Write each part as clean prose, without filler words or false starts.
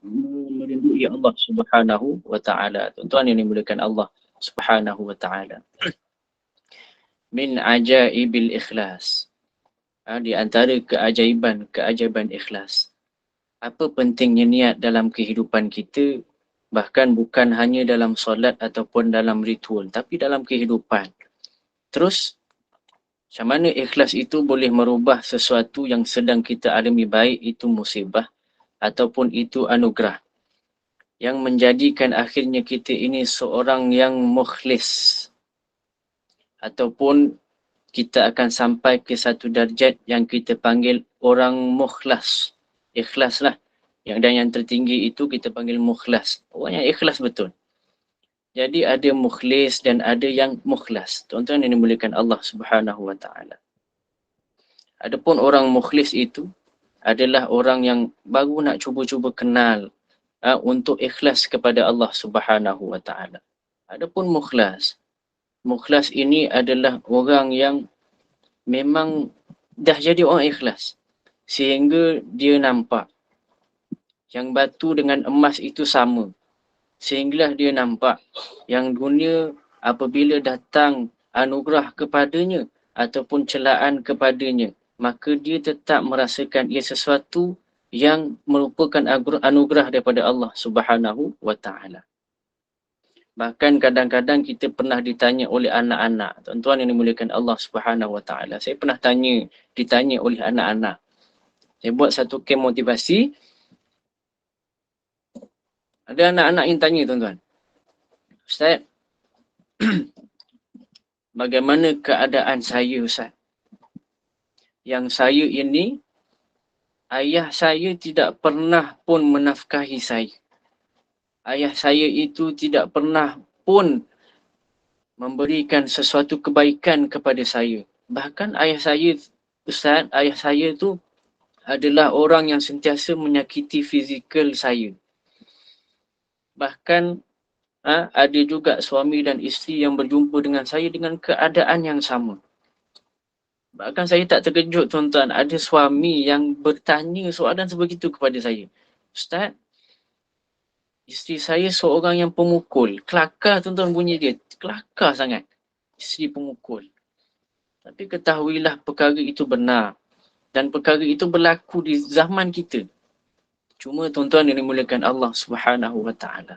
merindui Allah Subhanahu wa taala. Tuan-tuan yang dimuliakan Allah Subhanahu wa taala. Min ajaibil ikhlas. Di antara keajaiban ikhlas. Apa pentingnya niat dalam kehidupan kita, bahkan bukan hanya dalam solat ataupun dalam ritual, tapi dalam kehidupan. Terus, macam mana ikhlas itu boleh merubah sesuatu yang sedang kita alami, baik itu musibah ataupun itu anugerah, yang menjadikan akhirnya kita ini seorang yang mukhlis, ataupun kita akan sampai ke satu darjat yang kita panggil orang mukhlas. Ikhlas lah. Dan yang tertinggi itu kita panggil mukhlas. Orang yang ikhlas betul. Jadi ada mukhlis dan ada yang mukhlas. Tuan-tuan yang dimuliakan Allah Subhanahu wa taala. Adapun orang mukhlis itu adalah orang yang baru nak cuba-cuba kenal untuk ikhlas kepada Allah Subhanahu wa taala. Adapun mukhlas. Mukhlas ini adalah orang yang memang dah jadi orang ikhlas. Sehingga dia nampak yang batu dengan emas itu sama. Sehinggalah dia nampak yang dunia apabila datang anugerah kepadanya ataupun celaan kepadanya, maka dia tetap merasakan ia sesuatu yang merupakan anugerah daripada Allah Subhanahu wa taala. Bahkan kadang-kadang kita pernah ditanya oleh anak-anak. Tuan-tuan yang dimuliakan Allah Subhanahu wa taala. Saya pernah ditanya oleh anak-anak. Saya buat satu camp motivasi. Ada anak-anak yang tanya, tuan-tuan. Ustaz, bagaimana keadaan saya, Ustaz? Yang saya ini, ayah saya tidak pernah pun menafkahi saya. Ayah saya itu tidak pernah pun memberikan sesuatu kebaikan kepada saya. Bahkan ayah saya, Ustaz, ayah saya tu adalah orang yang sentiasa menyakiti fizikal saya. Bahkan ada juga suami dan isteri yang berjumpa dengan saya dengan keadaan yang sama. Bahkan saya tak terkejut, tuan-tuan, ada suami yang bertanya soalan sebegitu kepada saya. Ustaz, isteri saya seorang yang pemukul. Kelakar, tuan-tuan, bunyi dia. Kelakar sangat. Isteri pemukul. Tapi ketahuilah perkara itu benar. Dan perkara itu berlaku di zaman kita. Cuma tuan-tuan yang dimuliakan Allah Subhanahu wa taala.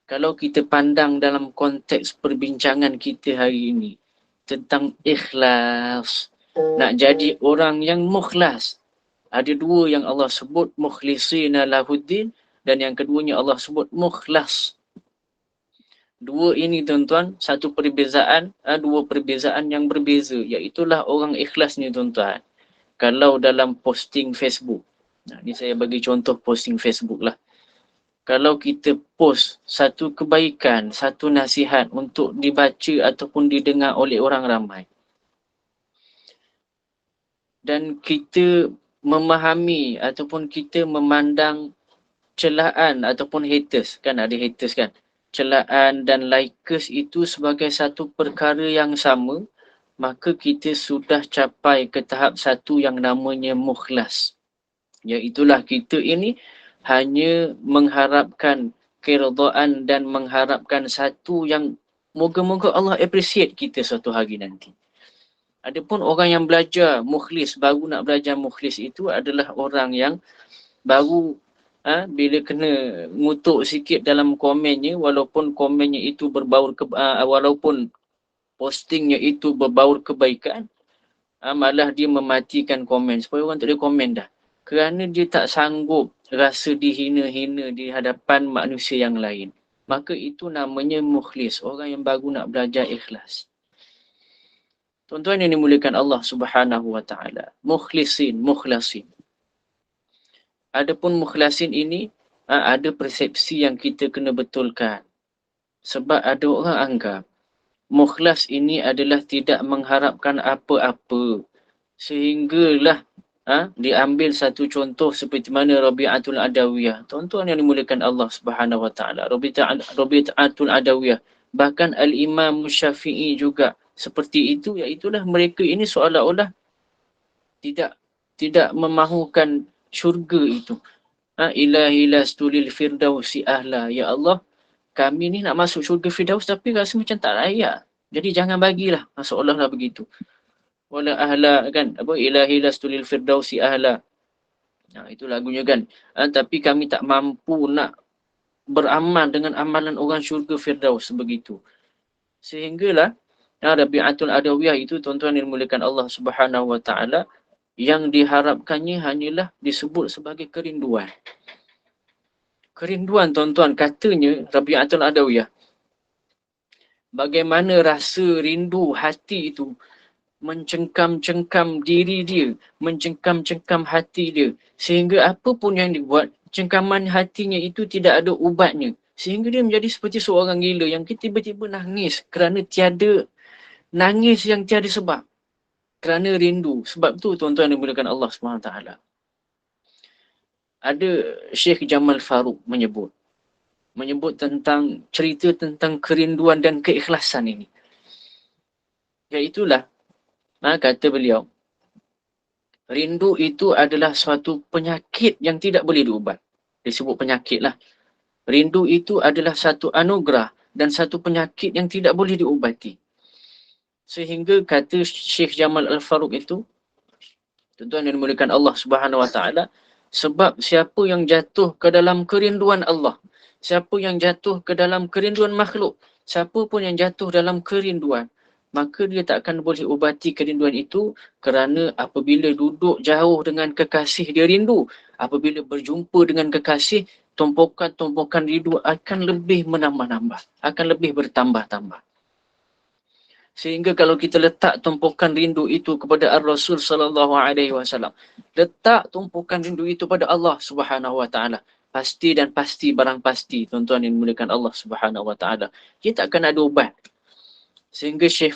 Kalau kita pandang dalam konteks perbincangan kita hari ini tentang ikhlas, nak jadi orang yang mukhlas. Ada dua yang Allah sebut, mukhlisina lahuddin, dan yang keduanya Allah sebut mukhlas. Dua ini, tuan-tuan, dua perbezaan yang berbeza. Iaitulah orang ikhlas ni, tuan-tuan. Kalau dalam posting Facebook, ni saya bagi contoh posting Facebook lah. Kalau kita post satu kebaikan, satu nasihat untuk dibaca ataupun didengar oleh orang ramai, dan kita memahami ataupun kita memandang celaan ataupun haters, kan ada haters kan, celaan dan likers itu sebagai satu perkara yang sama, maka kita sudah capai ke tahap satu yang namanya mukhlas. Iaitulah kita ini hanya mengharapkan keredaan dan mengharapkan satu yang moga-moga Allah appreciate kita suatu hari nanti. Adapun orang yang belajar mukhlis, baru nak belajar mukhlis itu adalah orang yang baru bila kena ngutuk sikit dalam komennya, walaupun komennya itu walaupun postingnya itu berbaur kebaikan, malah dia mematikan komen supaya orang tak boleh komen dah. Kerana dia tak sanggup rasa dihina-hina di hadapan manusia yang lain. Maka itu namanya mukhlis, orang yang baru nak belajar ikhlas. Tuan-tuan yang dimuliakan Allah Subhanahu wa taala, mukhlasin. Adapun mukhlasin ini ada persepsi yang kita kena betulkan. Sebab ada orang anggap mukhlas ini adalah tidak mengharapkan apa-apa. Sehinggalah diambil satu contoh seperti mana Rabi'atul Adawiyah. Tuan-tuan yang dimuliakan Allah Subhanahu wa taala, Rabi'atul Adawiyah, bahkan Al-Imam Syafi'i juga seperti itu, iaitulah mereka ini seolah-olah tidak memahukan syurga itu. Ilahi lastulil firdausi ahla. Ya Allah, kami ni nak masuk syurga Firdaus tapi rasa macam tak layak. Jadi jangan bagilah. Seolah-olah begitu. Wala ahla kan. Ilahi lastulil firdausi ahla. Itu lagunya kan. Tapi kami tak mampu nak beramal dengan amalan orang syurga Firdaus begitu. Sehinggalah Rabi'atul Adawiyah itu tuan-tuan yang dimuliakan Allah Subhanahu wa taala, yang diharapkannya hanyalah disebut sebagai kerinduan. Kerinduan tuan-tuan, katanya Rabi'atul Adawiyah, bagaimana rasa rindu hati itu mencengkam-cengkam diri dia, mencengkam-cengkam hati dia, sehingga apa pun yang dibuat, cengkaman hatinya itu tidak ada ubatnya, sehingga dia menjadi seperti seorang gila yang tiba-tiba nangis kerana tiada, nangis yang tiada sebab, kerana rindu. Sebab tu tuan-tuan yang dimuliakan Allah SWT, ada Syekh Jamal Farouk menyebut tentang cerita tentang kerinduan dan keikhlasan ini. Iaitulah, kata beliau, rindu itu adalah suatu penyakit yang tidak boleh diubat. Disebut penyakit lah. Rindu itu adalah satu anugerah dan satu penyakit yang tidak boleh diubati. Sehingga kata Syekh Jamal Al-Farouk itu, tuan-tuan yang dimuliakan Allah Subhanahu wa taala, sebab siapa yang jatuh ke dalam kerinduan Allah, siapa yang jatuh ke dalam kerinduan makhluk, siapa pun yang jatuh dalam kerinduan, maka dia tak akan boleh ubati kerinduan itu, kerana apabila duduk jauh dengan kekasih dia rindu. Apabila berjumpa dengan kekasih, tumpukan-tumpukan rindu akan lebih menambah-nambah, akan lebih bertambah-tambah. Sehingga kalau kita letak tumpukan rindu itu kepada Ar-Rasul sallallahu alaihi wasallam, letak tumpukan rindu itu pada Allah Subhanahu wa taala, pasti dan pasti, barang pasti tuan-tuan yang dimuliakan Allah Subhanahu wa taala, kita akan ada ubat. Sehingga Syekh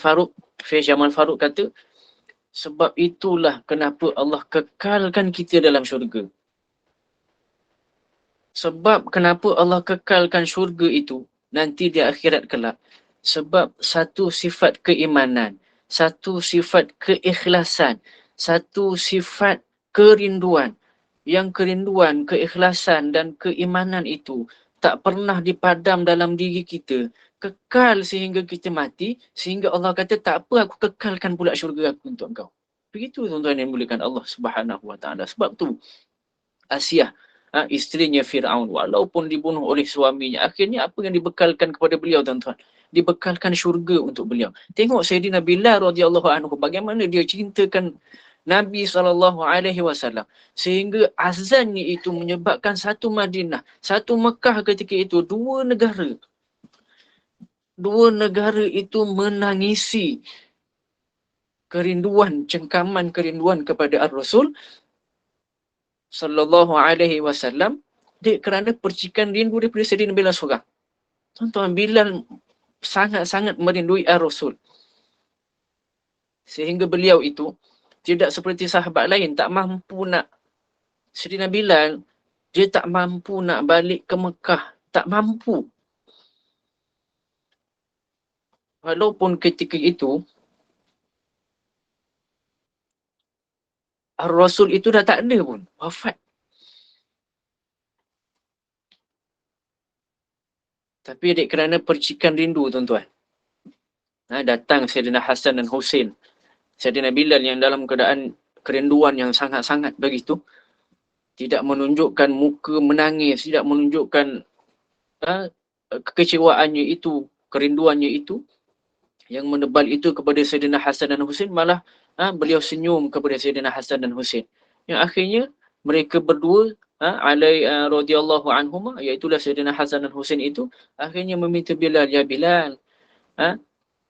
Jamal Farouk kata, sebab itulah kenapa Allah kekalkan kita dalam syurga. Sebab kenapa Allah kekalkan syurga itu nanti di akhirat kelak. Sebab satu sifat keimanan, satu sifat keikhlasan, satu sifat kerinduan. Yang kerinduan, keikhlasan dan keimanan itu tak pernah dipadam dalam diri kita. Kekal sehingga kita mati, sehingga Allah kata, tak apa, aku kekalkan pula syurga aku untuk engkau. Begitu tuan-tuan yang dimuliakan Allah Subhanahu wa taala. Sebab tu Asiyah, isterinya Fir'aun, walaupun dibunuh oleh suaminya, akhirnya apa yang dibekalkan kepada beliau tuan-tuan? Dibekalkan syurga untuk beliau. Tengok Sayyidina Bilal radhiyallahu anhu, bagaimana dia cintakan Nabi SAW, sehingga azannya itu menyebabkan satu Madinah, satu Mekah ketika itu, dua negara itu menangisi kerinduan, cengkaman kerinduan kepada Ar-Rasul sallallahu alaihi wasallam, kerana percikan rindu daripada Sayyidina Bilal seorang. Tuan-tuan, Bilal sangat-sangat merindui Ar-Rasul, sehingga beliau itu tidak seperti sahabat lain, tak mampu nak, Sayyidina Bilal, dia tak mampu nak balik ke Mekah, tak mampu. Walaupun ketika itu Ar-Rasul itu dah tak ada pun, wafat. Tapi adik, kerana percikan rindu tuan-tuan, datang Sayyidina Hasan dan Husain, Sayyidina Bilal yang dalam keadaan kerinduan yang sangat-sangat begitu, tidak menunjukkan muka menangis, tidak menunjukkan kekecewaannya itu, kerinduannya itu, yang menebal itu kepada Sayyidina Hasan dan Husain, malah beliau senyum kepada Sayyidina Hasan dan Husain. Yang akhirnya mereka berdua, radhiyallahu anhuma, iaitulah Sayyidina Hasan dan Husain itu, akhirnya meminta Bilal, ya Bilal,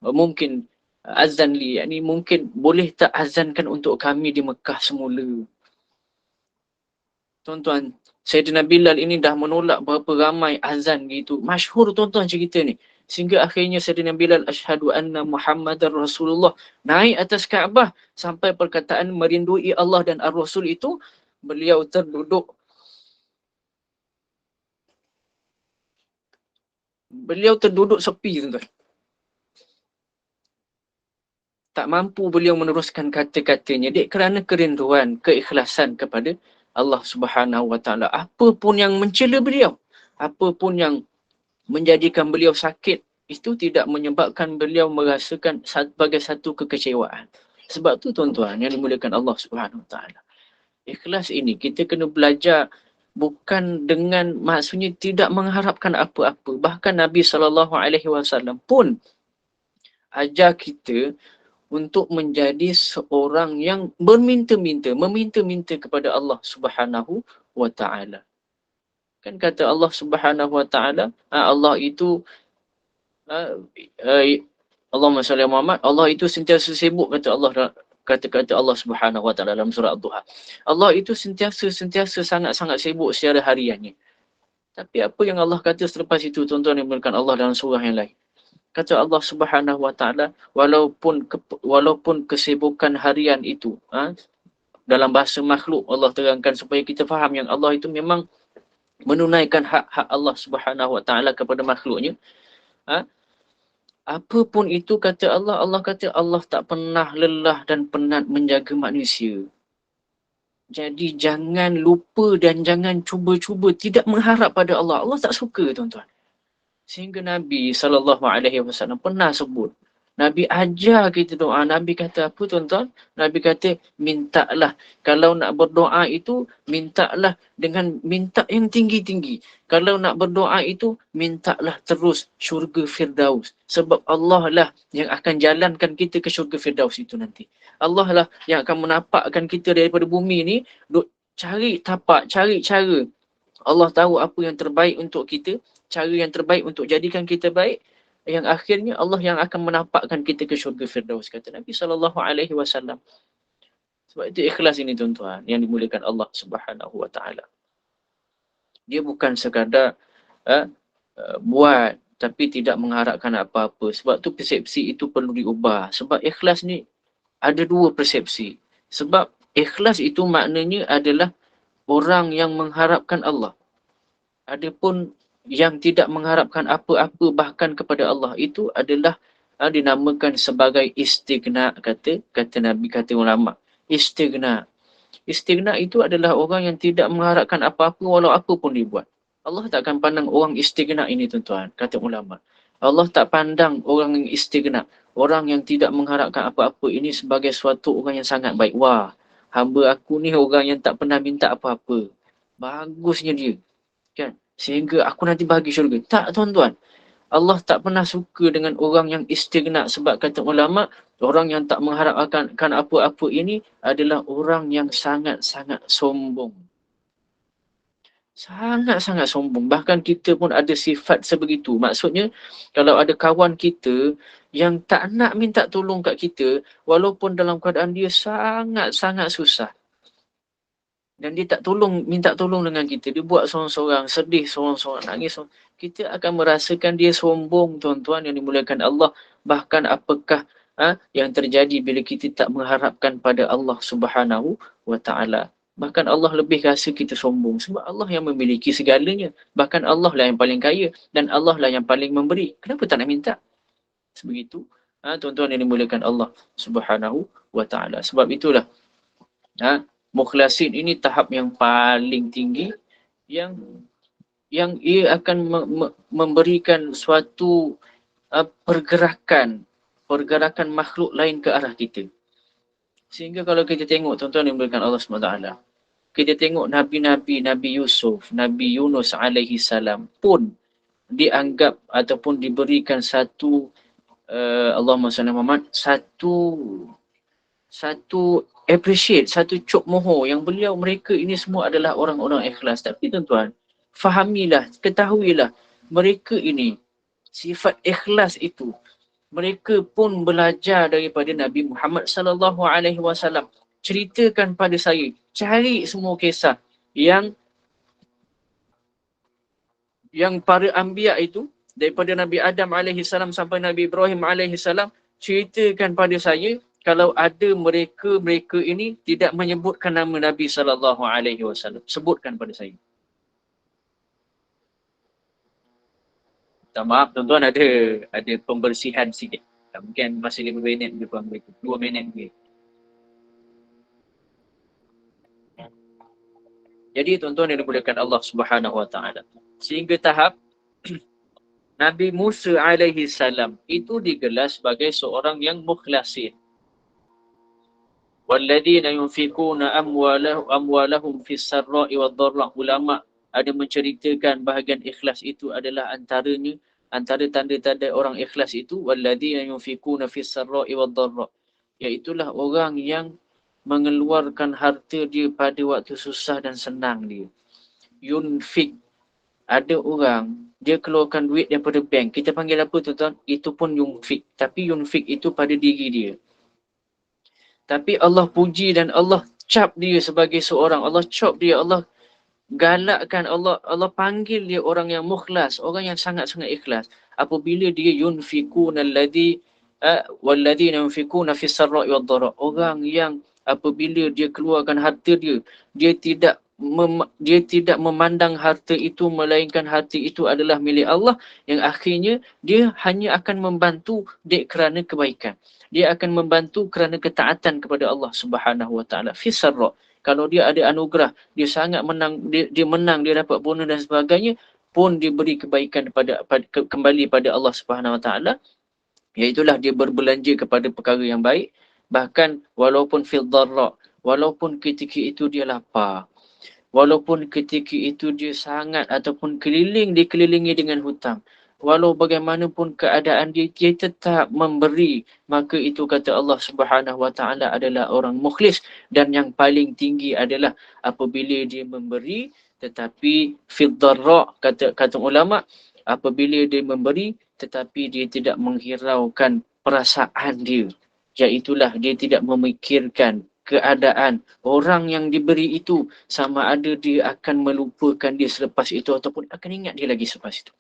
mungkin azan li, yakni mungkin boleh tak azankan untuk kami di Mekah semula. Tuan-tuan, Sayyidina Bilal ini dah menolak berapa ramai azan gitu. Masyhur tuan-tuan cerita ni. Sehingga akhirnya Sayyidina Bilal, asyhadu anna Muhammadar Rasulullah, naik atas Kaabah sampai perkataan merindui Allah dan Ar-Rasul itu, beliau terduduk. Beliau terduduk sepi tuan-tuan. Tak mampu beliau meneruskan kata-katanya, kerana kerinduan, keikhlasan kepada Allah Subhanahu Wa Taala. Apa pun yang mencela beliau, apa pun yang menjadikan beliau sakit, itu tidak menyebabkan beliau merasakan sebagai satu kekecewaan. Sebab tu tuan-tuan yang dimuliakan Allah Subhanahu Wa Taala. Ikhlas ini kita kena belajar bukan dengan maksudnya tidak mengharapkan apa-apa. Bahkan Nabi SAW pun ajar kita untuk menjadi seorang yang meminta-minta kepada Allah Subhanahu Wa Taala. Kan kata Allah Subhanahu Wa Taala, Allah itu Allahumma salli ala Muhammad, Allah itu sentiasa sibuk, kata Allah Subhanahu Wa Taala dalam surah Ad-Duha. Allah itu sentiasa sangat-sangat sibuk secara hariannya. Tapi apa yang Allah kata selepas itu, tuan-tuan yang dimuliakan Allah dalam surah yang lain? Kata Allah Subhanahu Wa Taala, walaupun kesibukan harian itu, dalam bahasa makhluk Allah terangkan supaya kita faham yang Allah itu memang menunaikan hak-hak Allah Subhanahu Wa Taala kepada makhluknya. Apapun itu kata Allah kata Allah tak pernah lelah dan penat menjaga manusia. Jadi jangan lupa dan jangan cuba-cuba tidak mengharap pada Allah. Allah tak suka, tuan-tuan. Sehingga Nabi SAW pernah sebut. Nabi ajar kita doa. Nabi kata apa, tuan-tuan? Nabi kata, mintalah. Kalau nak berdoa itu, mintalah dengan minta yang tinggi-tinggi. Kalau nak berdoa itu, mintalah terus syurga Firdaus. Sebab Allah lah yang akan jalankan kita ke syurga Firdaus itu nanti. Allah lah yang akan menapakkan kita daripada bumi ni. Cari tapak, cari cara. Allah tahu apa yang terbaik untuk kita. Cara yang terbaik untuk jadikan kita baik, yang akhirnya Allah yang akan menapakkan kita ke syurga Firdaus, kata Nabi SAW. Sebab itu ikhlas ini, tuan-tuan, yang dimuliakan Allah Subhanahu Wa Taala. Dia bukan sekadar buat tapi tidak mengharapkan apa-apa. Sebab tu persepsi itu perlu diubah. Sebab ikhlas ni ada dua persepsi. Sebab ikhlas itu maknanya adalah orang yang mengharapkan Allah. Adapun yang tidak mengharapkan apa-apa bahkan kepada Allah itu adalah dinamakan sebagai istighna, kata Nabi, kata ulama. Istighna itu adalah orang yang tidak mengharapkan apa-apa walau apa pun dibuat. Allah tak akan pandang orang istighna ini, tuan-tuan, kata ulama. Allah tak pandang orang yang istighna, orang yang tidak mengharapkan apa-apa ini sebagai suatu orang yang sangat baik. Wah, hamba aku ni orang yang tak pernah minta apa-apa. Bagusnya dia, kan? Sehingga aku nanti bagi syurga. Tak, tuan-tuan. Allah tak pernah suka dengan orang yang istighna. Sebab kata ulama, orang yang tak mengharapkan apa-apa ini adalah orang yang sangat-sangat sombong. Sangat-sangat sombong. Bahkan kita pun ada sifat sebegitu. Maksudnya, kalau ada kawan kita yang tak nak minta tolong kat kita, walaupun dalam keadaan dia sangat-sangat susah, dan dia tak minta tolong dengan kita, dia buat seorang-seorang, sedih seorang-seorang, nangis seorang, kita akan merasakan dia sombong, tuan-tuan yang dimuliakan Allah. Bahkan apakah yang terjadi bila kita tak mengharapkan pada Allah Subhanahu Wa Taala. Bahkan Allah lebih rasa kita sombong sebab Allah yang memiliki segalanya. Bahkan Allah lah yang paling kaya dan Allah lah yang paling memberi. Kenapa tak nak minta? Sebegitu, tuan-tuan yang dimuliakan Allah Subhanahu Wa Taala. Sebab itulah mukhlasin ini tahap yang paling tinggi yang ia akan memberikan suatu pergerakan makhluk lain ke arah kita. Sehingga kalau kita tengok, tuan-tuan yang dimuliakan Allah SWT, kita tengok Nabi-Nabi, Nabi Yusuf, Nabi Yunus alaihi salam pun dianggap ataupun diberikan satu Allahumma salli Muhammad, satu appreciate, satu cop mohon yang mereka ini semua adalah orang-orang ikhlas. Tapi tuan-tuan, fahamilah, ketahuilah, mereka ini sifat ikhlas itu mereka pun belajar daripada Nabi Muhammad sallallahu alaihi wasallam. Ceritakan pada saya, cari semua kisah yang para anbiya itu, daripada Nabi Adam alaihi salam sampai Nabi Ibrahim alaihi salam, ceritakan pada saya kalau ada mereka ini tidak menyebutkan nama Nabi sallallahu alaihi wasallam. Sebutkan pada saya. Tak, maaf tuan-tuan, ada pembersihan sikit. Mungkin masih 5 minit lebih kurang, 2 minit lagi. Jadi tuan-tuan yang dimuliakan Allah Subhanahu Wa Taala, sehingga tahap Nabi Musa alaihi salam itu digelar sebagai seorang yang mukhlasin. Walladzina yunfikuna amwalahum fis sarra'i wad dharra. Ulama ada menceritakan bahagian ikhlas itu adalah antara tanda-tanda orang ikhlas itu walladzina yunfikuna fis sarra'i wad dharra, iaitulah orang yang mengeluarkan harta dia pada waktu susah dan senang dia. Yunfik, ada orang dia keluarkan duit daripada bank, kita panggil apa tuan-tuan? Itu pun yunfik, tapi yunfik itu pada diri dia. Tapi Allah puji dan Allah cap dia sebagai seorang, Allah cap dia, Allah galakkan, Allah panggil dia orang yang mukhlas, orang yang sangat-sangat ikhlas. Apabila dia yunfikuna walladzina yunfikuna fis sarra'i wad dharra, orang yang apabila dia keluarkan harta dia, dia tidak memandang harta itu melainkan harta itu adalah milik Allah, yang akhirnya dia hanya akan membantu dia kerana kebaikan. Dia akan membantu kerana ketaatan kepada Allah Subhanahu Wa Taala. Fis sarra', kalau dia ada anugerah, dia sangat menang, dia menang, dia dapat bonus dan sebagainya, pun diberi kebaikan kembali pada Allah Subhanahu Wa Taala, iaitulah dia berbelanja kepada perkara yang baik, bahkan walaupun fil dharra, walaupun ketika itu dia lapar, walaupun ketika itu dia sangat ataupun dikelilingi dengan hutang, walau bagaimanapun keadaan dia tetap memberi, maka itu kata Allah Subhanahu Wa Taala adalah orang mukhlis. Dan yang paling tinggi adalah apabila dia memberi tetapi fid dharra, kata ulama, apabila dia memberi tetapi dia tidak menghiraukan perasaan dia, iaitulah dia tidak memikirkan keadaan orang yang diberi itu, sama ada dia akan melupakan dia selepas itu ataupun akan ingat dia lagi selepas itu.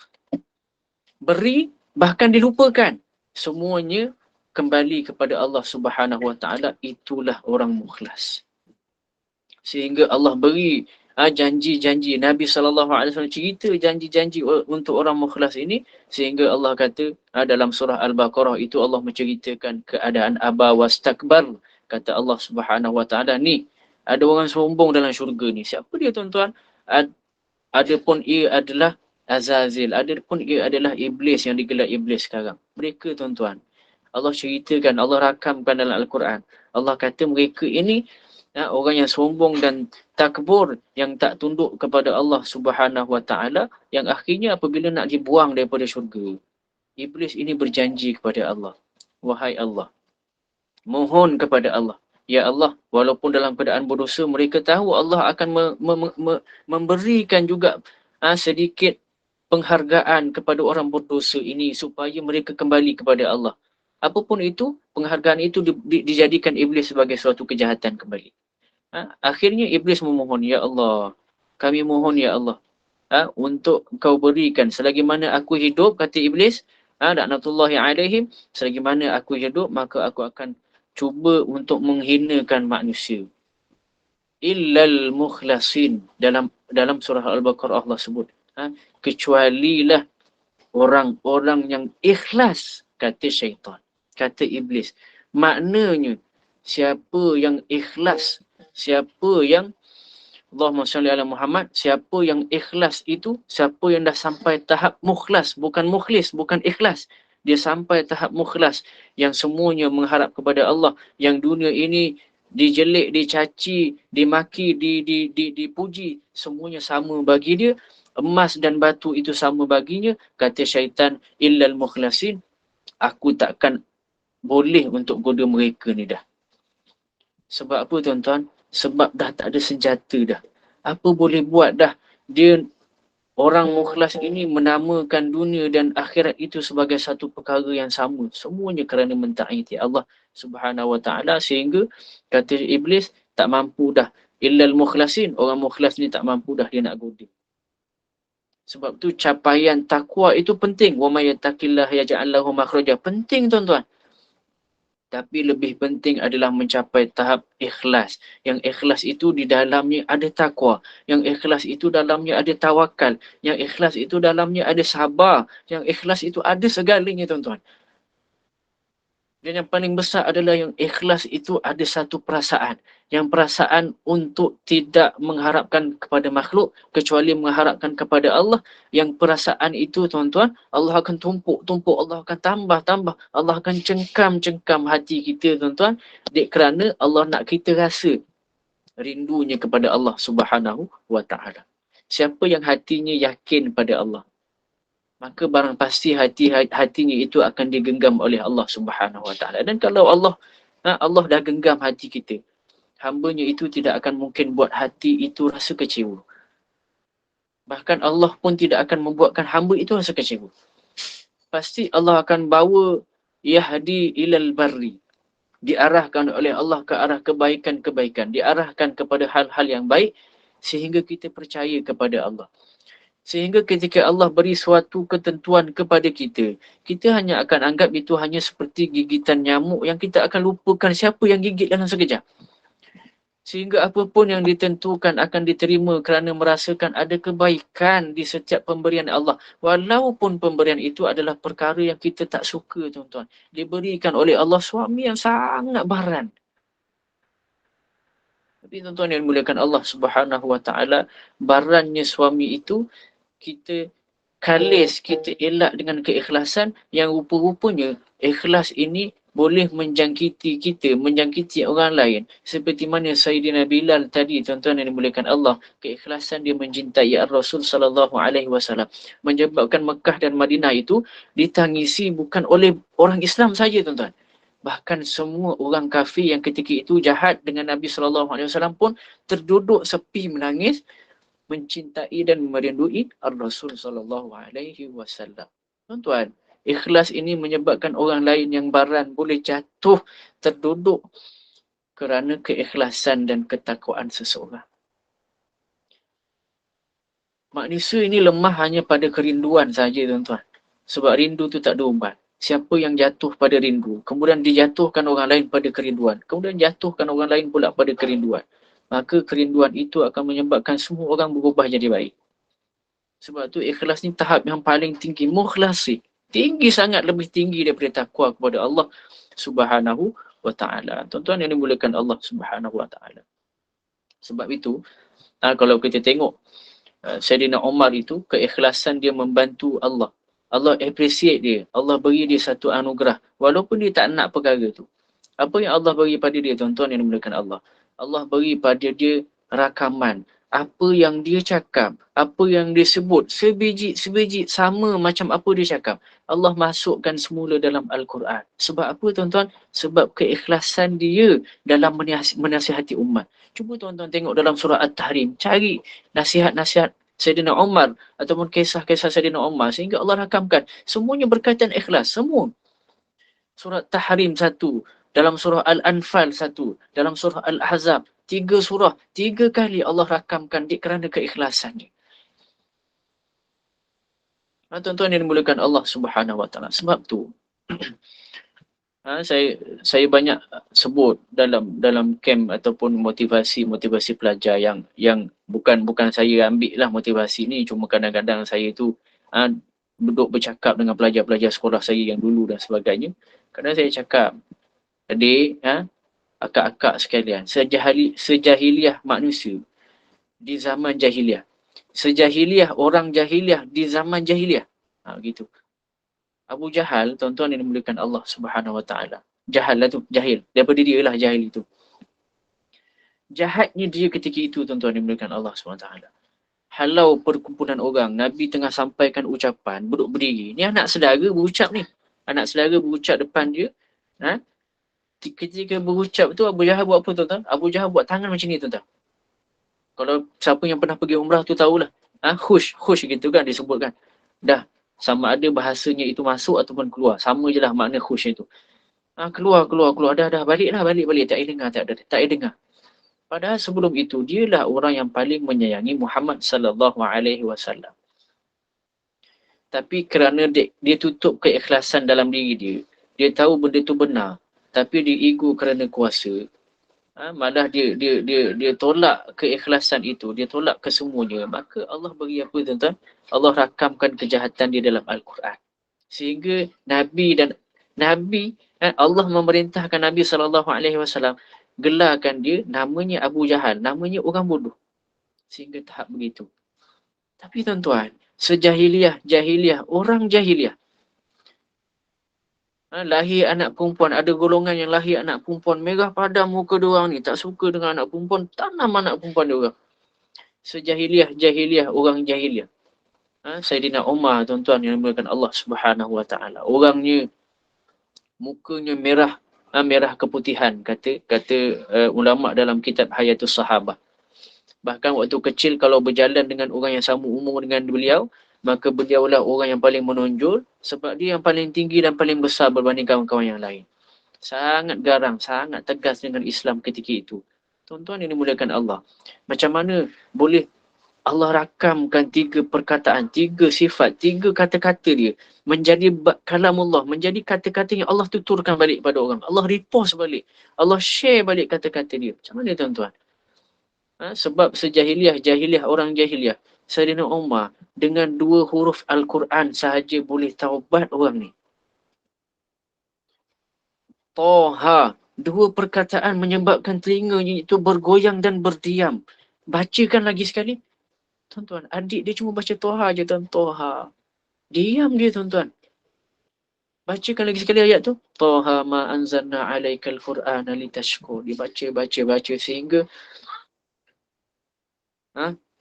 Beri bahkan dilupakan, semuanya kembali kepada Allah Subhanahu Wa Taala, itulah orang mukhlas. Sehingga Allah beri janji-janji, Nabi SAW cerita janji-janji untuk orang mukhlas ini, sehingga Allah kata dalam surah Al-Baqarah itu Allah menceritakan keadaan aba wastakbar. Kata Allah Subhanahu Wa Taala, ni ada orang sombong dalam syurga ni. Siapa dia tuan-tuan? Adapun ia adalah Azazil, adapun ia adalah iblis yang digelar iblis sekarang. Mereka tuan-tuan, Allah ceritakan, Allah rakamkan dalam Al-Quran. Allah kata mereka ini orang yang sombong dan takbur, yang tak tunduk kepada Allah Subhanahu Wa Taala, yang akhirnya apabila nak dibuang daripada syurga, iblis ini berjanji kepada Allah, wahai Allah, mohon kepada Allah, ya Allah, walaupun dalam keadaan berdosa, mereka tahu Allah akan memberikan juga sedikit penghargaan kepada orang berdosa ini supaya mereka kembali kepada Allah. Apapun itu, penghargaan itu dijadikan iblis sebagai suatu kejahatan kembali. Akhirnya iblis memohon, ya Allah, kami mohon ya Allah, untuk kau berikan selagi mana aku hidup, kata iblis, laknatullahi alaihim, selagi mana aku hidup maka aku akan cuba untuk menghinakan manusia. Illal mukhlasin, dalam surah Al-Baqarah Allah sebut, kecualilah orang-orang yang ikhlas, kata syaitan, kata iblis. Maknanya siapa yang ikhlas, siapa yang Allahumma salli ala Muhammad, siapa yang ikhlas itu, siapa yang dah sampai tahap mukhlas, bukan mukhlis, bukan ikhlas, dia sampai tahap mukhlas, yang semuanya mengharap kepada Allah, yang dunia ini dijelik, dicaci, dimaki, dipuji, semuanya sama bagi dia, emas dan batu itu sama baginya, kata syaitan, illal mukhlasin, aku takkan boleh untuk goda mereka ni dah. Sebab apa tuan-tuan? Sebab dah tak ada senjata dah. Apa boleh buat dah? Dia, orang mukhlas ini, menamakan dunia dan akhirat itu sebagai satu perkara yang sama. Semuanya kerana mentaati Allah Subhanahu Wa Taala, sehingga kata iblis, tak mampu dah. Illal mukhlasin, orang mukhlas ni tak mampu dah dia nak goda. Sebab tu capaian takwa itu penting. Wa may yattaqillah yaj'al lahu makhraja. Penting tuan-tuan. Tapi lebih penting adalah mencapai tahap ikhlas. Yang ikhlas itu di dalamnya ada takwa. Yang ikhlas itu dalamnya ada tawakal. Yang ikhlas itu dalamnya ada sabar. Yang ikhlas itu ada segalanya tuan-tuan. Dan yang paling besar adalah yang ikhlas itu ada satu perasaan. Yang perasaan untuk tidak mengharapkan kepada makhluk kecuali mengharapkan kepada Allah. Yang perasaan itu tuan-tuan, Allah akan tumpuk, Allah akan tambah, Allah akan cengkam hati kita tuan-tuan. Kerana Allah nak kita rasa rindunya kepada Allah Subhanahu wa Ta'ala. Siapa yang hatinya yakin pada Allah, maka barang pasti hatinya itu akan digenggam oleh Allah Subhanahu Wa Taala. Dan kalau Allah dah genggam hati kita, hamba-Nya itu tidak akan mungkin buat hati itu rasa kecewa. Bahkan Allah pun tidak akan membuatkan hamba itu rasa kecewa. Pasti Allah akan bawa yahdi ilal barri, diarahkan oleh Allah ke arah kebaikan-kebaikan, diarahkan kepada hal-hal yang baik sehingga kita percaya kepada Allah. Sehingga ketika Allah beri suatu ketentuan kepada kita, kita hanya akan anggap itu hanya seperti gigitan nyamuk yang kita akan lupakan siapa yang gigit dalam sekejap. Sehingga apapun yang ditentukan akan diterima kerana merasakan ada kebaikan di setiap pemberian Allah. Walaupun pemberian itu adalah perkara yang kita tak suka, tuan-tuan. Diberikan oleh Allah suami yang sangat baran. Tapi tuan-tuan yang dimuliakan Allah Subhanahu Wa Taala, barannya suami itu kita kalis, kita elak dengan keikhlasan yang rupa-rupanya ikhlas ini boleh menjangkiti kita, menjangkiti orang lain. Seperti mana Sayyidina Bilal tadi, tuan-tuan yang dimuliakan Allah, keikhlasan dia mencintai Rasul sallallahu alaihi wasallam menyebabkan Mekah dan Madinah itu ditangisi bukan oleh orang Islam saja, tuan-tuan. Bahkan semua orang kafir yang ketika itu jahat dengan Nabi sallallahu alaihi wasallam pun terduduk sepi menangis, mencintai dan merindui Ar-Rasul sallallahu alaihi wasallam. Tuan-tuan, ikhlas ini menyebabkan orang lain yang baran boleh jatuh terduduk kerana keikhlasan dan ketakwaan seseorang. Manusia ini lemah hanya pada kerinduan saja, tuan-tuan. Sebab rindu tu tak ada ubat. Siapa yang jatuh pada rindu, kemudian dijatuhkan orang lain pada kerinduan, kemudian jatuhkan orang lain pula pada kerinduan, maka kerinduan itu akan menyebabkan semua orang berubah jadi baik. Sebab tu ikhlas ni tahap yang paling tinggi. Mukhlasi. Tinggi sangat, lebih tinggi daripada takwa kepada Allah Subhanahu wa Ta'ala. Tuan-tuan yang dimuliakan Allah Subhanahu wa Ta'ala. Sebab itu, kalau kita tengok Sayyidina Umar itu, keikhlasan dia membantu Allah. Allah appreciate dia. Allah beri dia satu anugerah. Walaupun dia tak nak perkara tu. Apa yang Allah beri pada dia, tuan-tuan yang dimuliakan Allah? Allah beri pada dia rakaman. Apa yang dia cakap, apa yang dia sebut, sebiji sama macam apa dia cakap. Allah masukkan semula dalam Al-Quran. Sebab apa, tuan-tuan? Sebab keikhlasan dia dalam menasihati umat. Cuba tuan-tuan tengok dalam surah At-Tahrim. Cari nasihat-nasihat Sayyidina Umar ataupun kisah-kisah Sayyidina Umar sehingga Allah rakamkan. Semuanya berkaitan ikhlas. Semua. Surah Tahrim 1, dalam surah Al-Anfal 1, dalam surah Al-Ahzab, 3 surah, 3 kali Allah rakamkan kerana keikhlasan dia. Tuan-tuan yang dimuliakan Allah Subhanahu Wa Taala. Sebab tu saya banyak sebut dalam camp ataupun motivasi pelajar yang bukan saya ambil lah motivasi ni, cuma kadang-kadang saya tu duduk bercakap dengan pelajar-pelajar sekolah saya yang dulu dan sebagainya. Kadang saya cakap, adik, akak-akak sekalian, sejahiliah manusia di zaman jahiliah, sejahiliah orang jahiliah di zaman jahiliah. Gitu. Abu Jahal, tuan-tuan yang dimuliakan Allah Subhanahu Wa Taala. Jahal lah tu, jahil. Daripada dia lah jahil itu. Jahatnya dia ketika itu, tuan-tuan yang dimuliakan Allah Subhanahu Wa Taala. Halau perkumpulan orang, Nabi tengah sampaikan ucapan, duduk berdiri. Ni anak saudara berucap ni. Anak saudara berucap depan dia. Ketika berucap tu, Abu Jahal buat apa, tuan-tuan? Abu Jahal buat tangan macam ni, tuan-tuan. Kalau siapa yang pernah pergi umrah tu tahulah. Khush gitu kan disebutkan. Dah, sama ada bahasanya itu masuk ataupun keluar. Sama je lah makna khush itu. Keluar. Dah, balik. Tak ada dengar. Padahal sebelum itu, dialah orang yang paling menyayangi Muhammad sallallahu alaihi wasallam. Tapi kerana dia tutup keikhlasan dalam diri dia, dia tahu benda tu benar, tapi dia ego kerana kuasa, malah dia tolak keikhlasan itu, dia tolak kesemuanya. Maka Allah bagi apa, tuan-tuan? Allah rakamkan kejahatan dia dalam Al-Quran. Sehingga Nabi Allah memerintahkan Nabi SAW gelarkan dia namanya Abu Jahal, namanya orang bodoh. Sehingga tahap begitu. Tapi tuan-tuan, jahiliah, orang jahiliah. Lahir anak perempuan, ada golongan yang lahir anak perempuan, merah padam muka diorang ni, tak suka dengan anak perempuan, tanam anak perempuan diorang. Jahiliah, orang jahiliah. Sayyidina Umar, tuan-tuan yang dimuliakan Allah Subhanahu Wa Taala. Orangnya mukanya merah keputihan, kata ulama dalam kitab Hayatus Sahabah. Bahkan waktu kecil kalau berjalan dengan orang yang sama umur dengan beliau, maka beliaulah orang yang paling menonjol sebab dia yang paling tinggi dan paling besar berbanding kawan-kawan yang lain. Sangat garang, sangat tegas dengan Islam ketika itu. Tuan-tuan yang dimuliakan Allah. Macam mana boleh Allah rakamkan 3 perkataan, 3 sifat, 3 kata-kata dia menjadi kalamullah, menjadi kata-kata yang Allah tuturkan balik pada orang. Allah repost balik. Allah share balik kata-kata dia. Macam mana tuan-tuan? Sebab jahiliah, orang jahiliah. Sayyidina Umar dengan 2 huruf Al-Quran sahaja boleh taubat orang ni. Toha. 2 perkataan menyebabkan telinganya itu bergoyang dan berdiam. Bacakan lagi sekali. Tuan-tuan, adik dia cuma baca Toha je tuan. Toha. Diam dia tuan-tuan. Bacakan lagi sekali ayat tu. Toha ma anzalna alaikal Qur'ana litashkur. Dia baca sehingga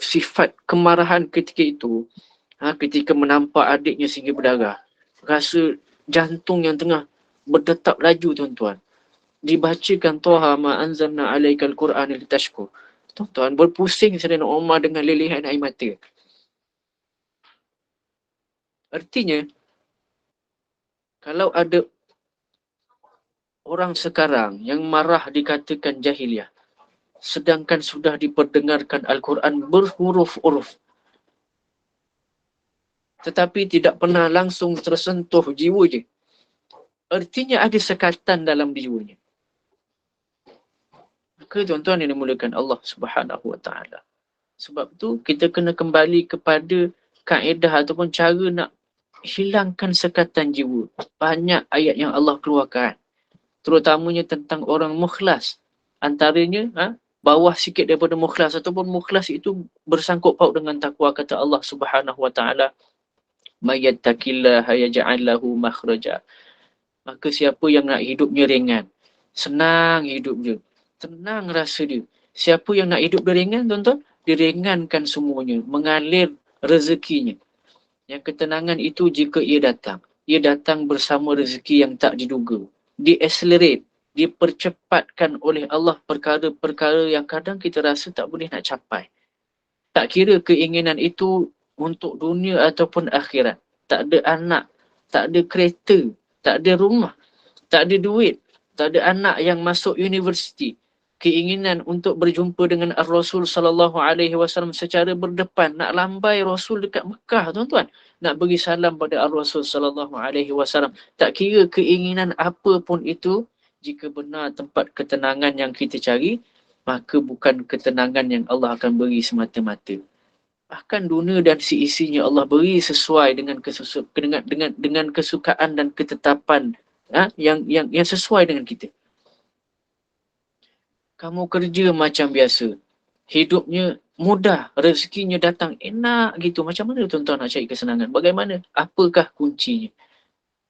sifat kemarahan ketika itu, ketika menampak adiknya sehingga berdarah, rasa jantung yang tengah berdetak laju tuan-tuan. Dibacakan Toha ma anzalna alaikal Qur'ana litashkur. Tuan-tuan, berpusing Sayyidina Umar dengan lilihan air mata. Artinya, kalau ada orang sekarang yang marah dikatakan jahiliah, sedangkan sudah diperdengarkan Al-Quran berhuruf-huruf, tetapi tidak pernah langsung tersentuh jiwa je, artinya ada sekatan dalam jiwanya. Maka tuan-tuan yang dimuliakan Allah Subhanahu Wa Taala. Sebab tu kita kena kembali kepada kaedah ataupun cara nak hilangkan sekatan jiwa. Banyak ayat yang Allah keluarkan, terutamanya tentang orang mukhlas. Antaranya bawah sikit daripada mukhlas ataupun mukhlas itu bersangkut paut dengan takwa. Kata Allah Subhanahu Wa Taala, "Mayyattaqillaha yaj'al lahu makhraja." Maka siapa yang nak hidupnya ringan, senang hidup dia, tenang rasa dia. Siapa yang nak hidup dia ringan, tuan-tuan, diringankan semuanya, mengalir rezekinya. Yang ketenangan itu jika ia datang bersama rezeki yang tak diduga. Di-accelerate, dipercepatkan oleh Allah perkara-perkara yang kadang kita rasa tak boleh nak capai. Tak kira keinginan itu untuk dunia ataupun akhirat. Tak ada anak, tak ada kereta, tak ada rumah, tak ada duit, tak ada anak yang masuk universiti. Keinginan untuk berjumpa dengan Ar-Rasul sallallahu alaihi wasallam secara berdepan, nak lambai Rasul dekat Mekah, tuan-tuan, nak bagi salam pada Ar-Rasul sallallahu alaihi wasallam. Tak kira keinginan apa pun itu, jika benar tempat ketenangan yang kita cari, maka bukan ketenangan yang Allah akan beri semata-mata. Bahkan dunia dan seisinya Allah beri sesuai dengan dengan kesukaan dan ketetapan yang sesuai dengan kita. Kamu kerja macam biasa, hidupnya mudah, rezekinya datang enak gitu. Macam mana tuan-tuan nak cari kesenangan? Bagaimana? Apakah kuncinya?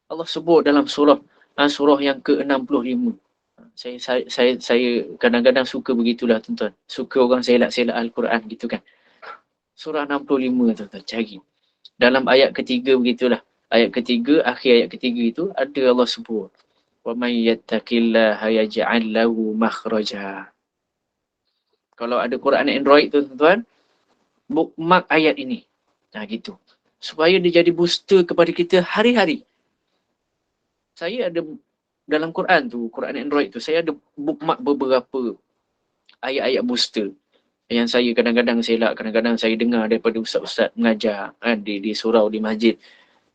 Allah sebut dalam surah yang ke-65. Saya kadang-kadang suka begitulah tuan-tuan. Suka orang selak-selak Al-Quran gitu kan. Surah 65 tuan-tuan, cari. Dalam ayat ketiga begitulah. Ayat ketiga, akhir ayat ketiga itu ada Allah sebut. وَمَنْ يَتَّقِ اللَّهَ يَجْعَلْ لَهُ مَخْرَجًا. Kalau ada Quran Android tu tuan-tuan, bookmark ayat ini. Gitu. Supaya dia jadi booster kepada kita hari-hari. Saya ada dalam Quran tu, Quran Android tu, saya ada bookmark beberapa ayat-ayat booster. Yang saya kadang-kadang selak, kadang-kadang saya dengar daripada ustaz-ustaz mengajar di surau, di masjid.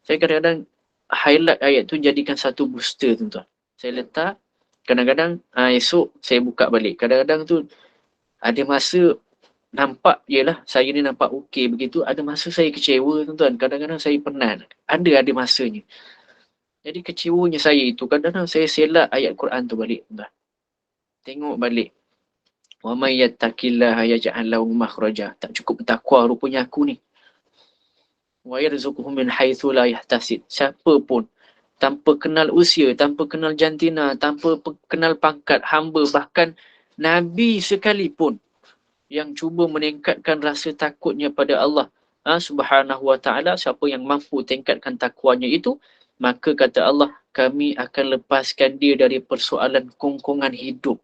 Saya kadang-kadang highlight ayat tu jadikan satu booster tuan-tuan. Saya letak, kadang-kadang esok saya buka balik. Kadang-kadang tu ada masa nampak, yelah saya ni nampak okey begitu. Ada masa saya kecewa tuan-tuan. Kadang-kadang saya penat. Ada masanya. Jadi kecewanya saya itu, kadang-kadang saya selak ayat Quran tu balik. Tengok balik. Wa may yattaqillaha yaj'al lahu makhraja. Tak cukup bertakwa rupanya aku ni. Wa yarzuquhu min haitsu la yahtasib. Siapa pun tanpa kenal usia, tanpa kenal jantina, tanpa kenal pangkat hamba, bahkan nabi sekalipun yang cuba meningkatkan rasa takutnya pada Allah Subhanahu wa taala, siapa yang mampu tingkatkan takwanya itu, maka kata Allah, kami akan lepaskan dia dari persoalan kongkongan hidup.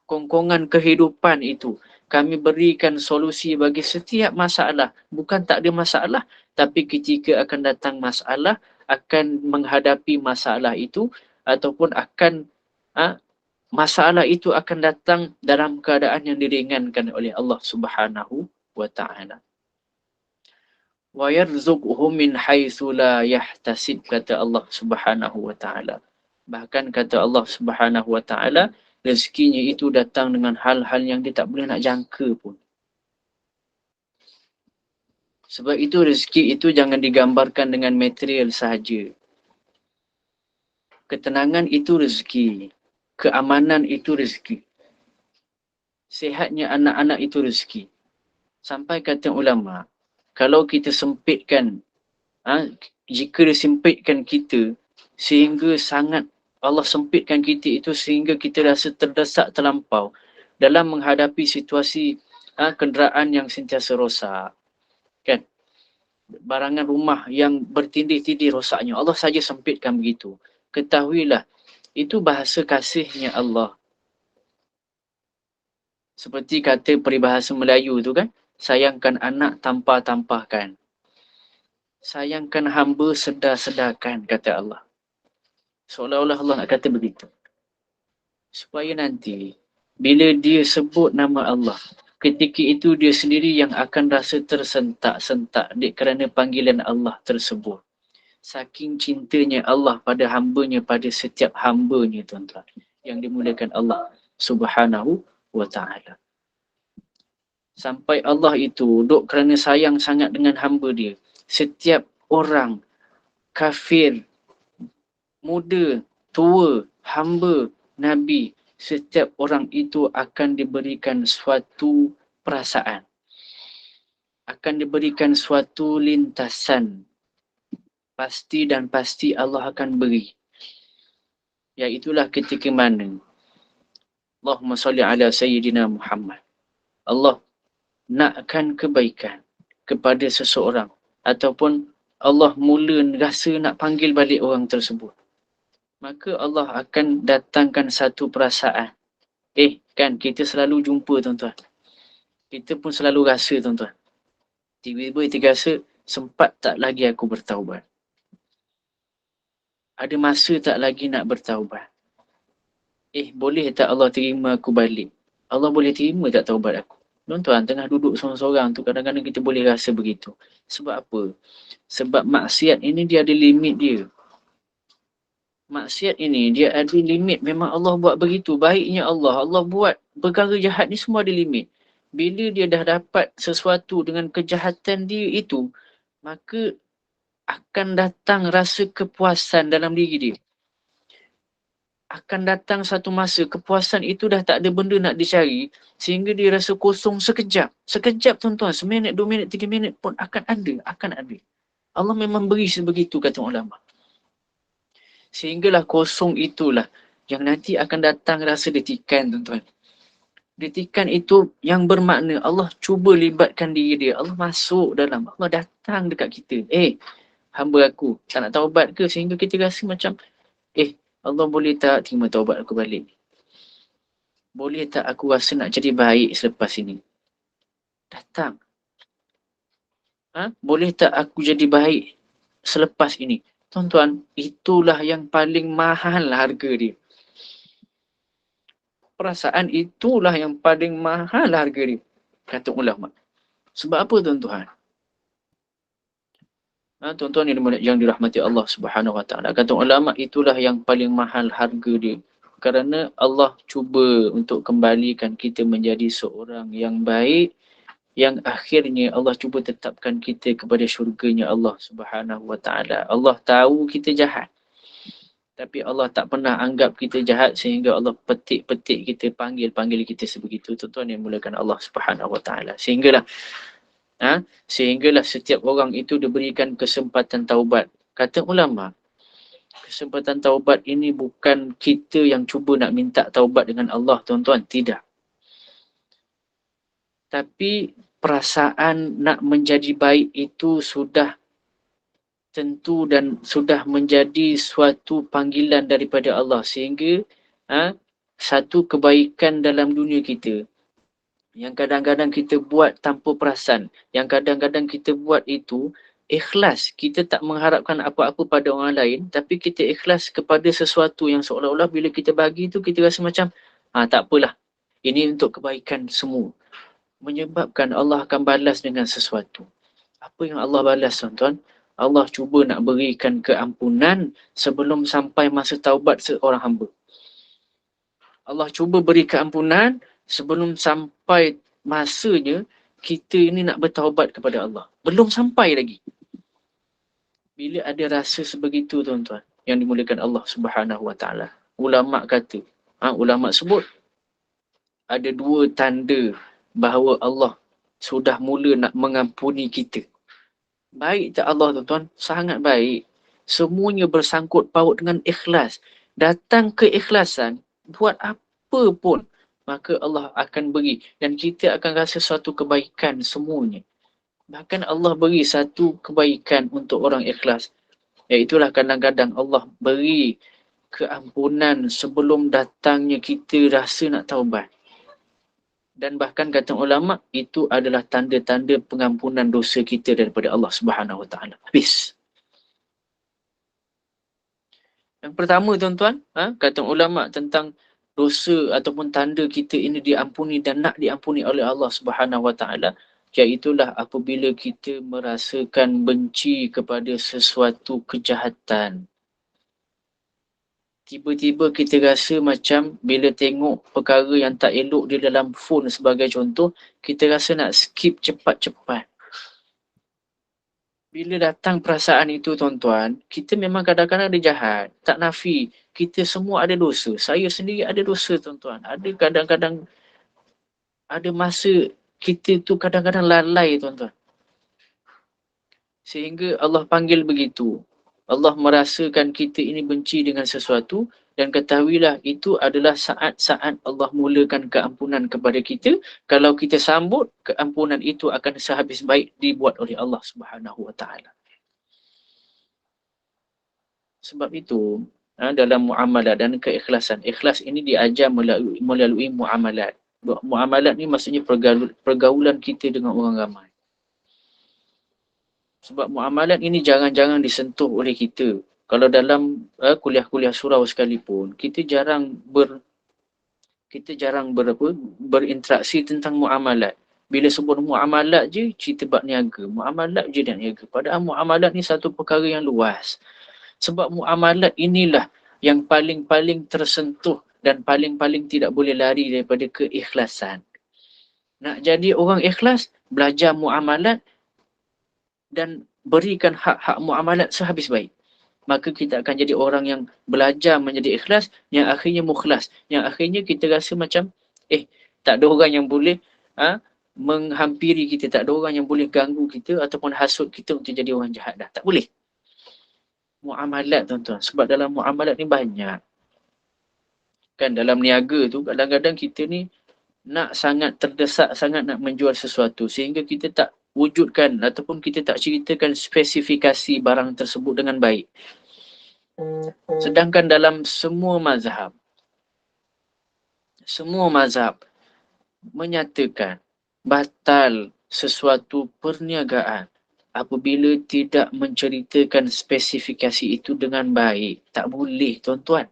Kongkongan kehidupan itu kami berikan solusi bagi setiap masalah. Bukan tak ada masalah, tapi ketika akan datang masalah, akan menghadapi masalah itu ataupun akan masalah itu akan datang dalam keadaan yang diringankan oleh Allah Subhanahu wa taala. Wa yarzuqhu min haitsu la yahtasib, kata Allah Subhanahu wa taala. Bahkan kata Allah Subhanahu wa taala, rezekinya itu datang dengan hal-hal yang dia tak boleh nak jangka pun. Sebab itu rezeki itu jangan digambarkan dengan material sahaja. Ketenangan itu rezeki. Keamanan itu rezeki. Sihatnya anak-anak itu rezeki. Sampai kata ulama, kalau kita sempitkan, jika disempitkan kita sehingga sangat Allah sempitkan kita itu sehingga kita rasa terdesak terlampau dalam menghadapi situasi kenderaan yang sentiasa rosak, kan? Barangan rumah yang bertindih-tindih rosaknya, Allah saja sempitkan begitu. Ketahuilah, itu bahasa kasihnya Allah. Seperti kata peribahasa Melayu tu kan, sayangkan anak tampar-tamparkan. Sayangkan hamba sedar-sedarkan, kata Allah. Seolah-olah Allah nak kata begitu. Supaya nanti, bila dia sebut nama Allah, ketika itu dia sendiri yang akan rasa tersentak-sentak kerana panggilan Allah tersebut. Saking cintanya Allah pada hambanya, pada setiap hambanya, tuan-tuan. Yang dimuliakan Allah Subhanahu wa ta'ala. Sampai Allah itu duk kerana sayang sangat dengan hamba dia. Setiap orang kafir, muda, tua, hamba, Nabi, setiap orang itu akan diberikan suatu perasaan. Akan diberikan suatu lintasan. Pasti dan pasti Allah akan beri. Iaitulah ketika mana Allahumma salli ala Sayyidina Muhammad. Allah nakkan kebaikan kepada seseorang ataupun Allah mula rasa nak panggil balik orang tersebut, maka Allah akan datangkan satu perasaan. Kan kita selalu jumpa, tuan-tuan. Kita pun selalu rasa, tuan-tuan. Tiba-tiba kita rasa, sempat tak lagi aku bertaubat? Ada masa tak lagi nak bertaubat? Boleh tak Allah terima aku balik? Allah boleh terima tak taubat aku? Tuan-tuan, tengah duduk seorang-seorang tu, kadang-kadang kita boleh rasa begitu. Sebab apa? Sebab maksiat ini dia ada limit dia. Maksiat ini dia ada limit. Memang Allah buat begitu. Baiknya Allah. Allah buat perkara jahat ni semua ada limit. Bila dia dah dapat sesuatu dengan kejahatan dia itu, maka akan datang rasa kepuasan dalam diri dia. Akan datang satu masa kepuasan itu dah tak ada benda nak dicari sehingga dia rasa kosong sekejap. Sekejap, tuan-tuan. Seminit, 2 minit, 3 minit pun akan ada. Allah memang beri sebegitu, kata ulama. Sehinggalah kosong itulah yang nanti akan datang rasa detikan, tuan-tuan. Detikan itu yang bermakna Allah cuba libatkan diri dia. Allah masuk dalam. Allah datang dekat kita. Hamba aku tak nak taubat ke? Sehingga kita rasa macam, Allah boleh tak terima taubat aku balik? Boleh tak aku rasa nak jadi baik selepas ini? Datang. Boleh tak aku jadi baik selepas ini? Tuan-tuan, itulah yang paling mahal harga dia. Perasaan itulah yang paling mahal harga dia, kata ulama. Sebab apa, tuan-tuan? Tuan-tuan yang dirahmati Allah Subhanahu wa ta'ala, kata ulama, itulah yang paling mahal harga dia. Kerana Allah cuba untuk kembalikan kita menjadi seorang yang baik, yang akhirnya Allah cuba tetapkan kita kepada syurganya Allah Subhanahu wa ta'ala. Allah tahu kita jahat. Tapi Allah tak pernah anggap kita jahat sehingga Allah petik-petik kita, panggil kita sebegitu. Tuan-tuan yang mulakan Allah Subhanahu Wa Taala. Sehinggalah setiap orang itu diberikan kesempatan taubat. Kata ulama, kesempatan taubat ini bukan kita yang cuba nak minta taubat dengan Allah, tuan-tuan. Tidak. Tapi perasaan nak menjadi baik itu sudah tentu dan sudah menjadi suatu panggilan daripada Allah sehingga satu kebaikan dalam dunia kita yang kadang-kadang kita buat tanpa perasan, yang kadang-kadang kita buat itu ikhlas. Kita tak mengharapkan apa-apa pada orang lain, tapi kita ikhlas kepada sesuatu yang seolah-olah bila kita bagi itu kita rasa macam tak apalah, ini untuk kebaikan semua. Menyebabkan Allah akan balas dengan sesuatu. Apa yang Allah balas, tuan-tuan? Allah cuba nak berikan keampunan sebelum sampai masa taubat seorang hamba. Allah cuba beri keampunan sebelum sampai masanya kita ini nak bertaubat kepada Allah. Belum sampai lagi. Bila ada rasa sebegitu, tuan-tuan, yang dimuliakan Allah Subhanahu Wa Taala. Ulama kata, ulama sebut ada dua tanda bahawa Allah sudah mula nak mengampuni kita. Baik tak Allah, tuan-tuan? Sangat baik. Semuanya bersangkut paut dengan ikhlas. Datang keikhlasan, buat apa pun, maka Allah akan beri. Dan kita akan rasa suatu kebaikan semuanya. Bahkan Allah beri satu kebaikan untuk orang ikhlas. Iaitulah kadang-kadang Allah beri keampunan sebelum datangnya kita rasa nak taubat. Dan bahkan kata ulama, itu adalah tanda-tanda pengampunan dosa kita daripada Allah Subhanahu Wa Taala. Habis. Yang pertama, tuan-tuan, kata ulama tentang dosa ataupun tanda kita ini diampuni dan nak diampuni oleh Allah Subhanahu Wa Taala, iaitulah apabila kita merasakan benci kepada sesuatu kejahatan. Tiba-tiba kita rasa macam bila tengok perkara yang tak elok di dalam phone sebagai contoh, kita rasa nak skip cepat-cepat. Bila datang perasaan itu, tuan-tuan, kita memang kadang-kadang ada jahat. Tak nafi. Kita semua ada dosa. Saya sendiri ada dosa, tuan-tuan. Ada kadang-kadang, ada masa kita tu kadang-kadang lalai, tuan-tuan. Sehingga Allah panggil begitu. Allah merasakan kita ini benci dengan sesuatu dan ketahuilah itu adalah saat-saat Allah mulakan keampunan kepada kita. Kalau kita sambut, keampunan itu akan sehabis baik dibuat oleh Allah Subhanahu Wa Taala. Sebab itu, dalam muamalat dan keikhlasan, ikhlas ini diajar melalui muamalat. Muamalat ni maksudnya pergaulan kita dengan orang ramai. Sebab muamalat ini jangan-jangan disentuh oleh kita. Kalau dalam kuliah-kuliah surau sekalipun, kita jarang berinteraksi tentang muamalat. Bila sebut muamalat je, cerita bab niaga. Muamalat je dan niaga. Padahal muamalat ni satu perkara yang luas. Sebab muamalat inilah yang paling-paling tersentuh dan paling-paling tidak boleh lari daripada keikhlasan. Nak jadi orang ikhlas, belajar muamalat dan berikan hak-hak muamalat sehabis baik. Maka kita akan jadi orang yang belajar menjadi ikhlas, yang akhirnya mukhlas. Yang akhirnya kita rasa macam, tak ada orang yang boleh menghampiri kita. Tak ada orang yang boleh ganggu kita ataupun hasut kita untuk jadi orang jahat dah. Tak boleh. Muamalat, tuan-tuan. Sebab dalam muamalat ni banyak. Kan dalam niaga tu, kadang-kadang kita ni nak sangat terdesak, sangat nak menjual sesuatu. Sehingga kita tak wujudkan ataupun kita tak ceritakan spesifikasi barang tersebut dengan baik. Sedangkan dalam semua mazhab menyatakan batal sesuatu perniagaan apabila tidak menceritakan spesifikasi itu dengan baik. Tak boleh, tuan-tuan.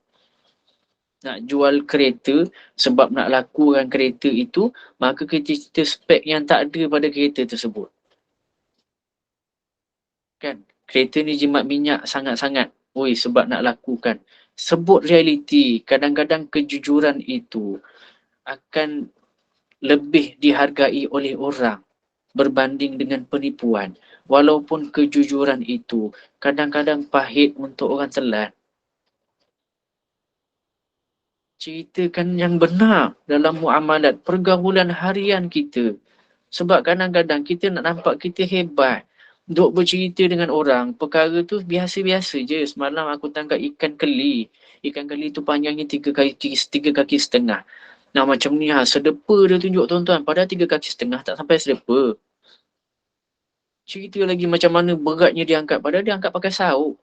Nak jual kereta sebab nak lakukan kereta itu, maka kita cerita spek yang tak ada pada kereta tersebut. Kan? Kereta ni jimat minyak sangat-sangat. Sebab nak lakukan. Sebut realiti. Kadang-kadang kejujuran itu akan lebih dihargai oleh orang berbanding dengan penipuan. Walaupun kejujuran itu kadang-kadang pahit untuk orang telan. Ceritakan yang benar dalam muamalat, pergaulan harian kita. Sebab kadang-kadang kita nak nampak kita hebat. Duk bercerita dengan orang, perkara tu biasa-biasa je. Semalam aku tangkap ikan keli. Ikan keli tu panjangnya 3 kaki setengah. Nah macam ni sedepa dia tunjuk tuan-tuan. Padahal 3 kaki setengah tak sampai sedepa. Cerita lagi macam mana beratnya dia angkat. Padahal dia angkat pakai sauk.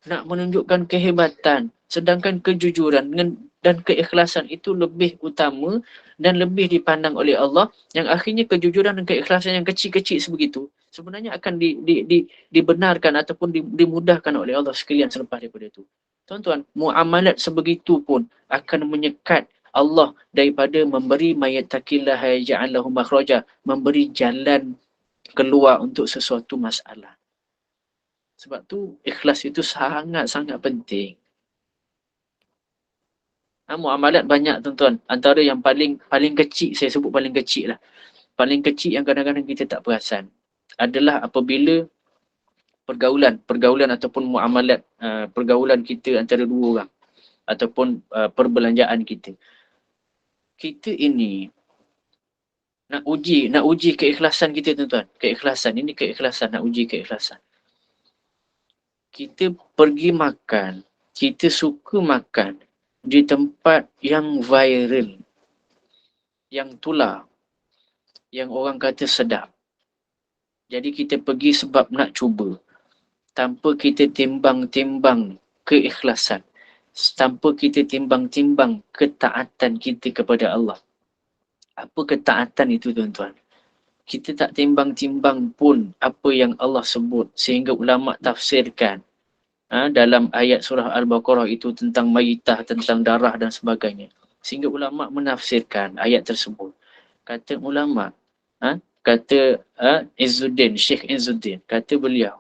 Nak menunjukkan kehebatan. Sedangkan kejujuran dan keikhlasan itu lebih utama dan lebih dipandang oleh Allah, yang akhirnya kejujuran dan keikhlasan yang kecil-kecil sebegitu sebenarnya akan dibenarkan ataupun dimudahkan oleh Allah sekalian selepas daripada itu. Tuan-tuan, muamalat sebegitu pun akan menyekat Allah daripada memberi mayyatakillah yaj'allahu makhraja, memberi jalan keluar untuk sesuatu masalah. Sebab tu ikhlas itu sangat-sangat penting. Muamalat banyak tuan-tuan. Antara yang paling kecil, saya sebut paling kecil lah. Paling kecil yang kadang-kadang kita tak perasan adalah apabila pergaulan ataupun muamalat, pergaulan kita antara dua orang ataupun perbelanjaan kita. Kita ini nak uji keikhlasan kita tuan-tuan. Keikhlasan, nak uji keikhlasan. Kita pergi makan, kita suka makan di tempat yang viral, yang tular, yang orang kata sedap. Jadi kita pergi sebab nak cuba. Tanpa kita timbang-timbang keikhlasan. Tanpa kita timbang-timbang ketaatan kita kepada Allah. Apa ketaatan itu tuan-tuan? Kita tak timbang-timbang pun apa yang Allah sebut sehingga ulama tafsirkan dalam ayat surah Al-Baqarah itu tentang mayitah, tentang darah dan sebagainya. Sehingga ulama menafsirkan ayat tersebut. Kata ulama, kata Syekh Izzuddin, kata beliau,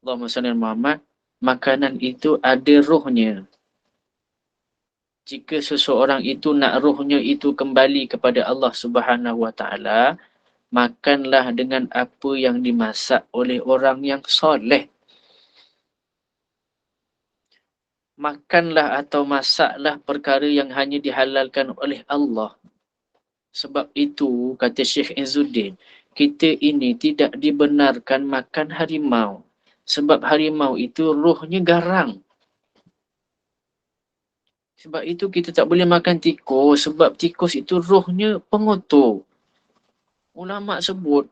Allahumma salli ala Muhammad, makanan itu ada rohnya. Jika seseorang itu nak rohnya itu kembali kepada Allah Subhanahu Wa Taala, makanlah dengan apa yang dimasak oleh orang yang soleh. Makanlah atau masaklah perkara yang hanya dihalalkan oleh Allah. Sebab itu, kata Syekh Izzuddin, kita ini tidak dibenarkan makan harimau. Sebab harimau itu rohnya garang. Sebab itu kita tak boleh makan tikus. Sebab tikus itu rohnya pengotor. Ulama sebut,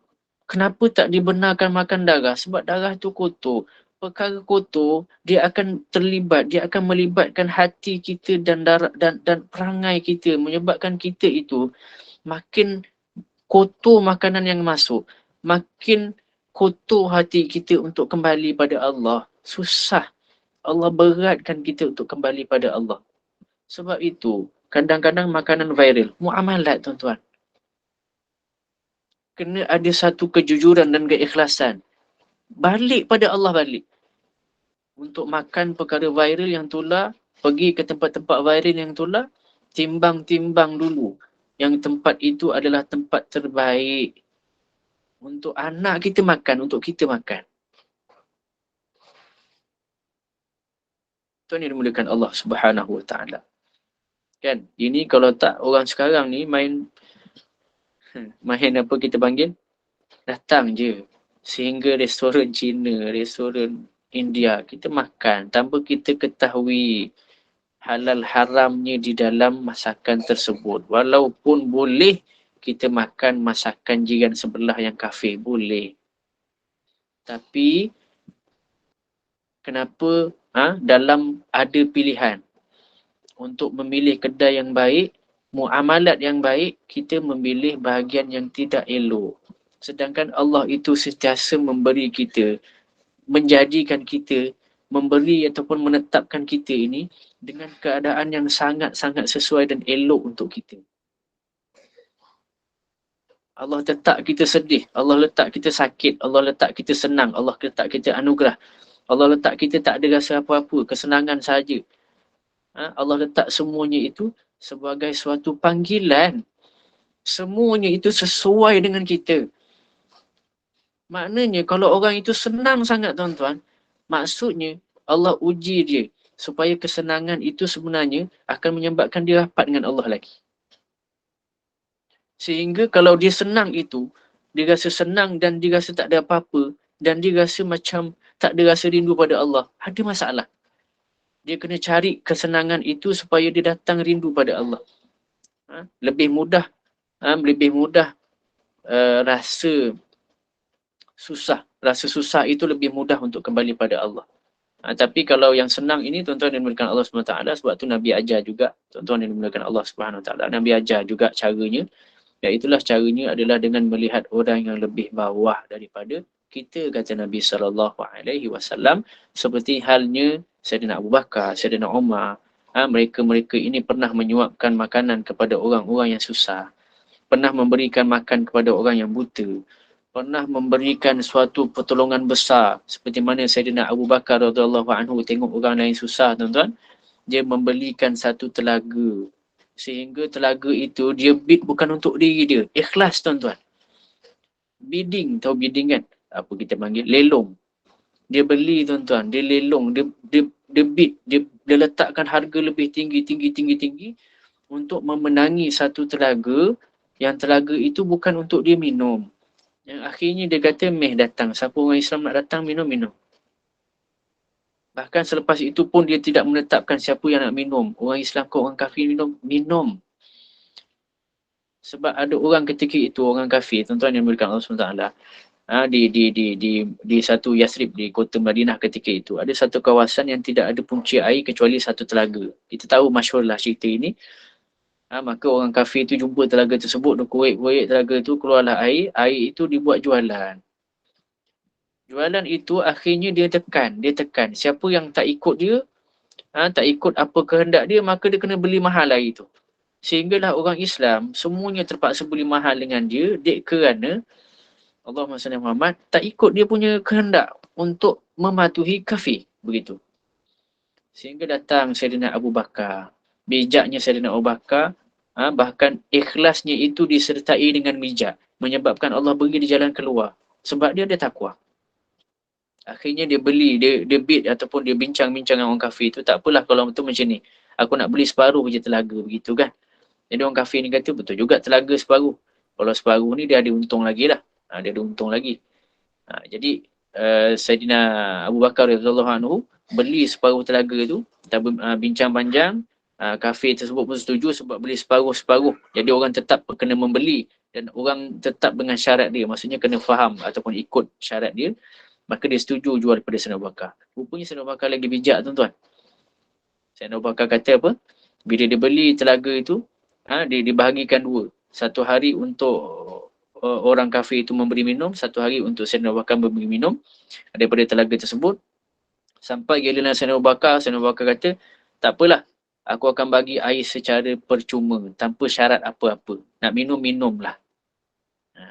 kenapa tak dibenarkan makan darah? Sebab darah itu kotor. Perkara kotor, dia akan terlibat, dia akan melibatkan hati kita dan darah dan perangai kita, menyebabkan kita itu makin kotor makanan yang masuk, makin kotor hati kita untuk kembali pada Allah. Susah. Allah beratkan kita untuk kembali pada Allah. Sebab itu, kadang-kadang makanan viral, muamalat tuan-tuan. Kena ada satu kejujuran dan keikhlasan. Balik pada Allah balik. Untuk makan perkara viral yang tular, pergi ke tempat-tempat viral yang tular, timbang-timbang dulu. Yang tempat itu adalah tempat terbaik. Untuk anak kita makan, untuk kita makan. Tuan yang dimuliakan Allah Subhanahu Wa Taala. Kan? Ini kalau tak orang sekarang ni main apa kita panggil? Datang je. Sehingga restoran Cina, restoran India, kita makan tanpa kita ketahui halal haramnya di dalam masakan tersebut. Walaupun boleh kita makan masakan jiran sebelah yang kafir, boleh. Tapi kenapa dalam ada pilihan untuk memilih kedai yang baik, muamalat yang baik, kita memilih bahagian yang tidak elok. Sedangkan Allah itu sentiasa memberi kita, menjadikan kita, memberi ataupun menetapkan kita ini dengan keadaan yang sangat-sangat sesuai dan elok untuk kita. Allah letak kita sedih, Allah letak kita sakit, Allah letak kita senang, Allah letak kita anugerah. Allah letak kita tak ada rasa apa-apa, kesenangan sahaja. Allah letak semuanya itu sebagai suatu panggilan. Semuanya itu sesuai dengan kita. Maknanya kalau orang itu senang sangat tuan-tuan, maksudnya Allah uji dia supaya kesenangan itu sebenarnya akan menyebabkan dia rapat dengan Allah lagi. Sehingga kalau dia senang itu, dia rasa senang dan dia rasa tak ada apa-apa, dan dia rasa macam tak ada rasa rindu pada Allah, ada masalah. Dia kena cari kesenangan itu supaya dia datang rindu pada Allah. Lebih mudah rasa susah itu lebih mudah untuk kembali pada Allah. Tapi kalau yang senang ini tuan-tuan yang dimulakan Allah SWT, sebab tu Nabi ajar juga, tuan-tuan yang dimulakan Allah SWT, Nabi ajar juga caranya, iaitulah caranya adalah dengan melihat orang yang lebih bawah daripada kita, kata Nabi SAW, seperti halnya Sayyidina Abu Bakar, Sayyidina Umar. Mereka-mereka ini pernah menyuapkan makanan kepada orang-orang yang susah, pernah memberikan makan kepada orang yang buta, pernah memberikan suatu pertolongan besar, seperti mana Sayyidina Abu Bakar radhiyallahu anhu tengok orang lain susah, tuan-tuan, dia membelikan satu telaga, sehingga telaga itu dia bid bukan untuk diri dia, ikhlas, tuan-tuan. Bidding, tahu bidding kan? Apa kita panggil? Lelong. Dia beli, tuan-tuan, dia lelong, dia bid, dia letakkan harga lebih tinggi untuk memenangi satu telaga, yang telaga itu bukan untuk dia minum. Yang akhirnya dia kata, meh datang, siapa orang Islam nak datang minum. Bahkan selepas itu pun dia tidak menetapkan siapa yang nak minum. Orang Islam ke orang kafir minum. Sebab ada orang ketika itu, orang kafir, tuan-tuan yang memberikan Allah SWT, di satu Yathrib, di kota Madinah ketika itu, ada satu kawasan yang tidak ada punca air kecuali satu telaga. Kita tahu masyhurlah cerita ini. Maka orang kafir itu jumpa telaga tersebut, dia korek telaga itu, keluarlah air itu dibuat jualan. Jualan itu akhirnya dia tekan. Siapa yang tak ikut dia, tak ikut apa kehendak dia, maka dia kena beli mahal air itu. Sehinggalah orang Islam semuanya terpaksa beli mahal dengan dia, kerana Allahumma salli Muhammad tak ikut dia punya kehendak untuk mematuhi kafir, begitu. Sehingga datang Sayyidina Abu Bakar. Bijaknya Sayyidina Abu Bakar, bahkan ikhlasnya itu disertai dengan bijak, menyebabkan Allah beri dia jalan keluar. Sebab dia ada takwa. Akhirnya dia beli, dia bid ataupun dia bincang-bincang dengan orang kafir itu, tak apalah kalau betul macam ni, aku nak beli separuh je telaga, begitu kan. Jadi orang kafir ni kata, betul juga telaga separuh. Kalau separuh ni dia ada untung lagi lah. Dia ada untung lagi. Jadi Sayyidina Abu Bakar radhiyallahu anhu beli separuh telaga tu. Kita bincang panjang. Kafir tersebut pun setuju sebab beli separuh-separuh. Jadi orang tetap kena membeli. Dan orang tetap dengan syarat dia. Maksudnya kena faham ataupun ikut syarat dia. Maka dia setuju jual daripada Sayyidina Abu Bakar. Rupanya Sayyidina Abu Bakar lagi bijak, tuan-tuan. Sayyidina Abu Bakar kata apa? Bila dia beli telaga itu, dia dibahagikan dua. Satu hari untuk orang kafir itu memberi minum, satu hari untuk Sayyidina Abu Bakar memberi minum daripada telaga tersebut. Sampai giliran Sayyidina Abu Bakar kata, tak apalah, aku akan bagi air secara percuma, tanpa syarat apa-apa. Nak minumlah.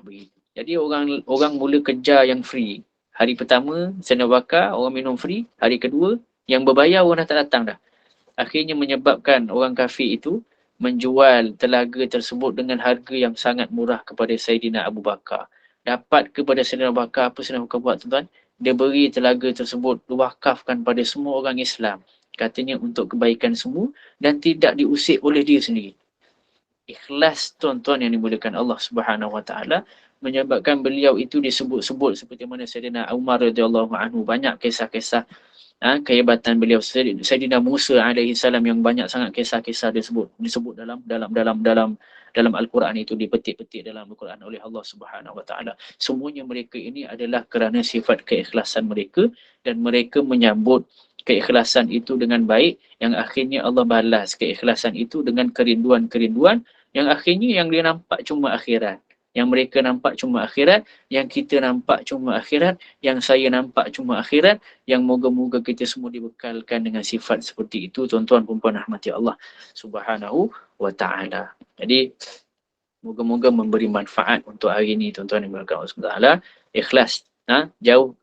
Begitu. Jadi orang mula kejar yang free. Hari pertama Sayyidina Abu Bakar orang minum free, hari kedua yang berbayar orang dah tak datang dah. Akhirnya menyebabkan orang kafir itu menjual telaga tersebut dengan harga yang sangat murah kepada Sayyidina Abu Bakar. Dapat kepada Sayyidina Abu Bakar, apa Sayyidina Abu Bakar buat, tuan-tuan? Dia beri telaga tersebut, wakafkan pada semua orang Islam. Katanya untuk kebaikan semua dan tidak diusik oleh dia sendiri. Ikhlas, tuan-tuan yang dimuliakan Allah Subhanahu Wa Taala, menyebabkan beliau itu disebut-sebut seperti mana Sayyidina Umar radhiyallahu anhu. Banyak kisah-kisah kehebatan beliau. Sayyidina Musa alaihi salam yang banyak sangat kisah-kisah disebut dalam Al-Quran itu, dipetik-petik dalam Al-Quran oleh Allah Subhanahu Wa Taala. Semuanya mereka ini adalah kerana sifat keikhlasan mereka, dan mereka menyambut keikhlasan itu dengan baik, yang akhirnya Allah balas keikhlasan itu dengan kerinduan-kerinduan, yang akhirnya yang dia nampak cuma akhirat. Yang mereka nampak cuma akhirat, yang kita nampak cuma akhirat, yang saya nampak cuma akhirat, yang moga-moga kita semua dibekalkan dengan sifat seperti itu, tuan-tuan perempuan rahmati Allah Subhanahu Wa Taala. Jadi moga-moga memberi manfaat untuk hari ini, tuan-tuan yang berkata Allah Subhanahu Wa Taala. Ikhlas, jauh,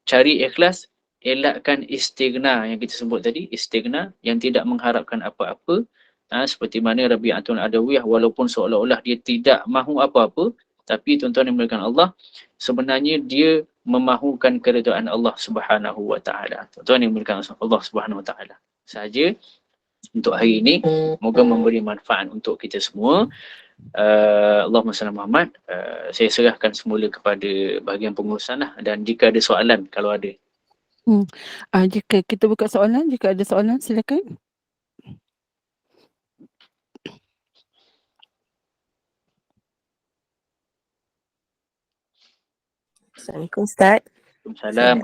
cari ikhlas, elakkan istighna yang kita sebut tadi, istighna yang tidak mengharapkan apa-apa. Seperti mana Rabi'atul Adawiyah, walaupun seolah-olah dia tidak mahu apa-apa, tapi tuan-tuan yang dimuliakan Allah, sebenarnya dia memahukan keridaan Allah Subhanahu Wa Taala. Tuan-tuan yang dimuliakan Allah Subhanahu Wa Taala. sahaja untuk hari ini. Moga memberi manfaat untuk kita semua. Allahumma salli Muhammad. Saya serahkan semula kepada bahagian pengurusan lah, dan jika ada soalan kalau ada. Jika kita buka soalan, jika ada soalan silakan. Assalamualaikum Ustaz. Waalaikumsalam.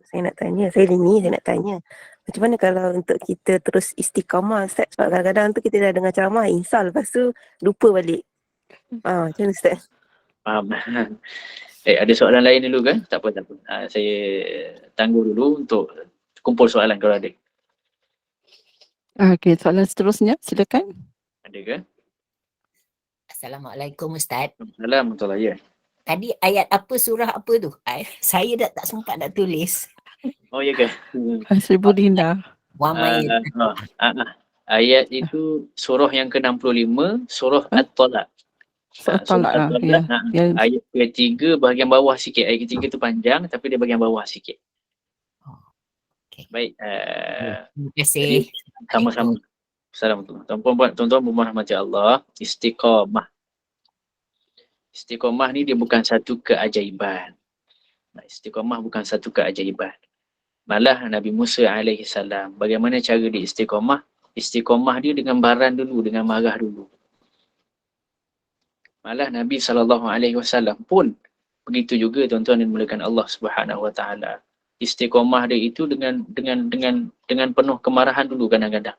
Saya nak tanya, saya nak tanya. Macam mana kalau untuk kita terus istiqamah Ustaz? Sebab kadang-kadang tu kita dah dengar ceramah, insal, lepas tu lupa balik. Macam mana Ustaz? Faham. Ada soalan lain dulu kan? Tak apa. Saya tangguh dulu untuk kumpul soalan kalau ada. Okey, soalan seterusnya silakan. Ada ke? Assalamualaikum Ustaz. Assalamualaikum. Ya. Tadi ayat apa, surah apa tu? Saya dah tak sempat nak tulis. Oh, ya ke? Seribu Dinda. Ayat itu surah yang ke-65, surah At-Talaq. Surah Talaq lah. Ya. Ayat ketiga bahagian bawah sikit. Ayat ketiga tu panjang tapi dia bahagian bawah sikit. Okay. Baik. Terima kasih. Sama-sama. Assalamualaikum. Tuan-tuan berrahmati Allah. Istiqamah. Istiqamah ni dia bukan satu keajaiban. Istiqamah bukan satu keajaiban. Malah Nabi Musa AS, bagaimana cara dia istiqamah? Istiqamah dia dengan baran dulu, dengan marah dulu. Malah Nabi SAW pun begitu juga, tuan-tuan yang dimulakan Allah Subhanahu Wa Taala. Istiqamah dia itu dengan penuh kemarahan dulu kadang-kadang.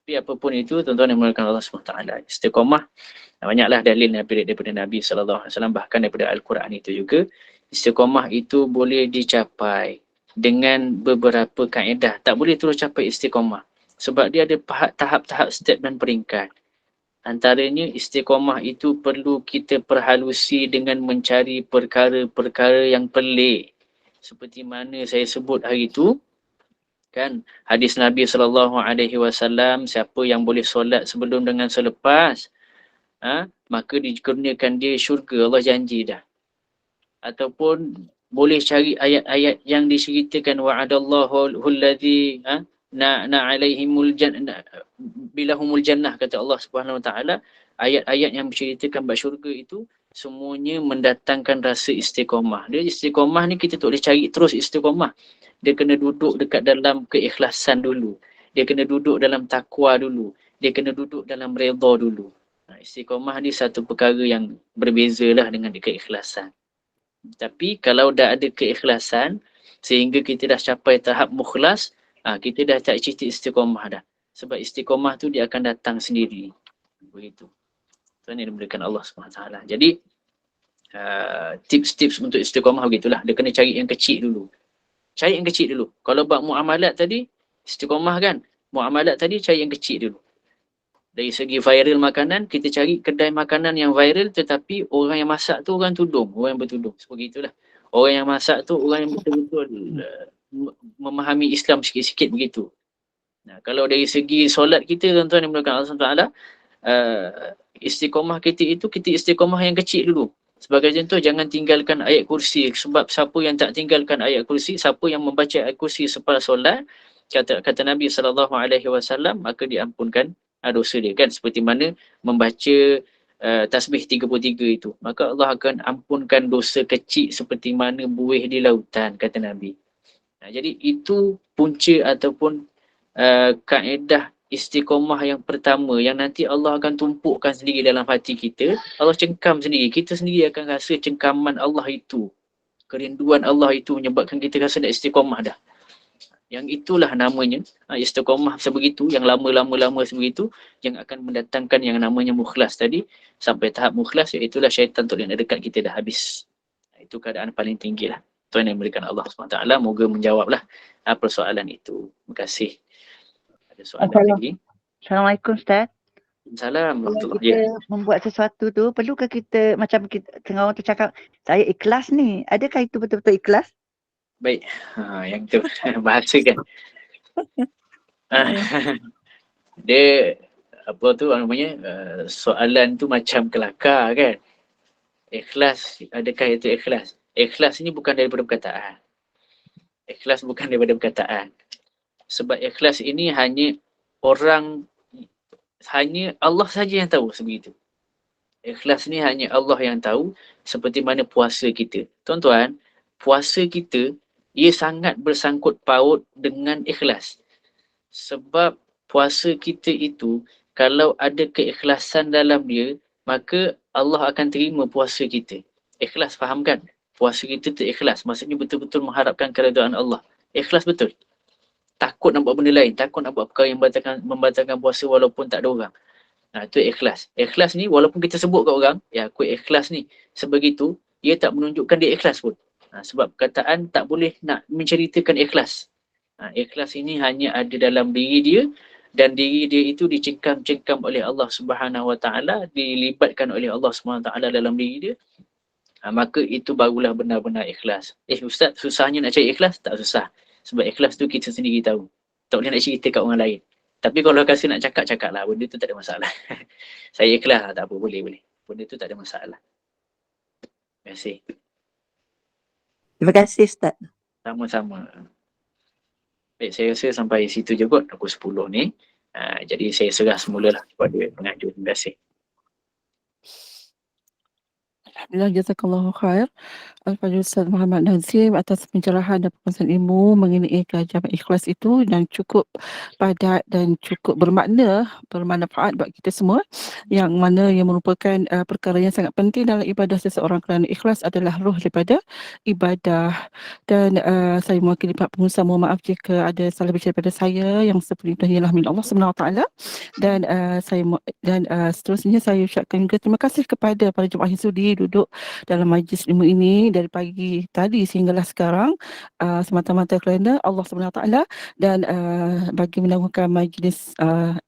Tapi apapun itu, tuan-tuan yang dimulakan Allah Subhanahu Wa Taala, istiqamah banyaklah dalil daripada Nabi SAW, bahkan daripada Al-Quran itu juga. Istiqamah itu boleh dicapai dengan beberapa kaedah. Tak boleh terus capai istiqamah sebab dia ada tahap-tahap, step dan peringkat. Antaranya istiqamah itu perlu kita perhalusi dengan mencari perkara-perkara yang pelik. Seperti mana saya sebut hari itu, kan, hadis Nabi SAW, siapa yang boleh solat sebelum dengan selepas, maka dikurniakan dia syurga, Allah janji dah. Ataupun boleh cari ayat-ayat yang diceritakan wa'adallahu alladhi alaihimul jannah bilahumul jannah, kata Allah Subhanahu Wa Taala. Ayat-ayat yang menceritakan bab syurga itu semuanya mendatangkan rasa istiqamah. Dia istiqamah ni kita tak boleh cari terus istiqamah. Dia kena duduk dekat dalam keikhlasan dulu. Dia kena duduk dalam takwa dulu. Dia kena duduk dalam redha dulu. Istiqamah ni satu perkara yang berbeza lah dengan keikhlasan. Tapi kalau dah ada keikhlasan sehingga kita dah capai tahap mukhlas, kita dah tak cerita istiqamah dah. Sebab istiqamah tu dia akan datang sendiri. Begitu. Tuan yang dimulakan Allah SWT. Jadi tips-tips untuk istiqamah begitulah. Dia kena cari yang kecil dulu. Cari yang kecil dulu. Kalau buat muamalat tadi, istiqamah kan. Muamalat tadi cari yang kecil dulu. Dari segi viral makanan, kita cari kedai makanan yang viral tetapi orang yang masak tu orang tudung, orang yang bertudung. Seperti itulah. Orang yang masak tu orang yang betul-betul memahami Islam sikit-sikit begitu. Kalau dari segi solat kita, tuan-tuan yang dimulakan Allah SWT, istiqamah kita itu, kita istiqamah yang kecil dulu. Sebagai contoh, jangan tinggalkan ayat kursi. Sebab siapa yang tak tinggalkan ayat kursi, siapa yang membaca ayat kursi selepas solat, kata Nabi SAW, maka diampunkan dosa dia, kan, seperti mana membaca tasbih 33 itu, maka Allah akan ampunkan dosa kecil seperti mana buih di lautan, kata Nabi. Jadi itu punca ataupun kaedah istiqamah yang pertama yang nanti Allah akan tumpukkan sendiri dalam hati kita. Allah cengkam sendiri, kita sendiri akan rasa cengkaman Allah itu, kerinduan Allah itu menyebabkan kita rasa nak istiqamah dah. Yang itulah namanya istiqamah sebegitu, yang lama-lama sebegitu, yang akan mendatangkan yang namanya mukhlas tadi. Sampai tahap mukhlas, iaitulah syaitan tu yang dekat kita dah habis. Itu keadaan paling tinggi lah. Tuan yang memberikan Allah SWT, moga menjawablah persoalan itu. Terima kasih. Ada soalan lagi? Assalamualaikum Ustaz. Salam. Kalau kita membuat sesuatu tu, perlukah kita, macam kita tengah orang tu cakap, saya ikhlas ni, adakah itu betul-betul ikhlas? Baik, yang tu bahasa kan. Dia apa tu namanya, soalan tu macam kelakar kan. Ikhlas, adakah itu ikhlas? Ikhlas ni bukan daripada perkataan. Ikhlas bukan daripada perkataan. Sebab ikhlas ini hanya Allah saja yang tahu sebegitu. Ikhlas ni hanya Allah yang tahu, seperti mana puasa kita. Tuan-tuan, puasa kita, ia sangat bersangkut paut dengan ikhlas. Sebab puasa kita itu, kalau ada keikhlasan dalam dia, maka Allah akan terima puasa kita. Ikhlas, faham kan? Puasa kita tu ikhlas. Maksudnya betul-betul mengharapkan keredaan Allah. Ikhlas betul. Takut nak buat benda lain. Takut nak buat perkara yang membatalkan puasa walaupun tak ada orang. Itu ikhlas. Ikhlas ni walaupun kita sebut kat orang, ya aku ikhlas ni. Sebegitu, ia tak menunjukkan dia ikhlas pun. Sebab perkataan tak boleh nak menceritakan ikhlas. Ikhlas ini hanya ada dalam diri dia, dan diri dia itu dicengkam-cengkam oleh Allah Subhanahu Wa Taala, dilibatkan oleh Allah Subhanahu Wa Taala dalam diri dia. Maka itu barulah benar-benar ikhlas. Ustaz, susahnya nak cari ikhlas? Tak susah. Sebab ikhlas tu kita sendiri tahu. Tak boleh nak cerita kat orang lain. Tapi kalau kasi nak cakap lah. Benda tu tak ada masalah. Saya ikhlas lah. Tak apa. Boleh. Benda tu tak ada masalah. Terima kasih. Terima kasih Ustaz. Sama-sama. Baik, saya rasa sampai situ je kot. Pukul 10 ni. Jadi saya serah semula lah kepada pengajar. Terima kasih. Alhamdulillah, jazakallahu khair Al-Fadhil Ustaz Muhammad Nazim atas pencerahan dan perkongsian ilmu mengenai keajaiban ikhlas itu, dan cukup padat dan cukup bermanfaat buat kita semua, yang mana yang merupakan perkara yang sangat penting dalam ibadah seseorang, kerana ikhlas adalah roh daripada ibadah. Dan saya mewakili Pak Pengurusan, mohon maaf jika ada salah bicara daripada saya. Yang sepenuhnya ialah milik Allah Subhanahu Wa Taala. Dan seterusnya saya ucapkan juga terima kasih kepada para jemaah yang sudi duduk dalam majlis ilmu ini dari pagi tadi sehinggalah sekarang, semata-mata kerana Allah Subhanahu Wa Taala. Dan bagi menangguhkan majlis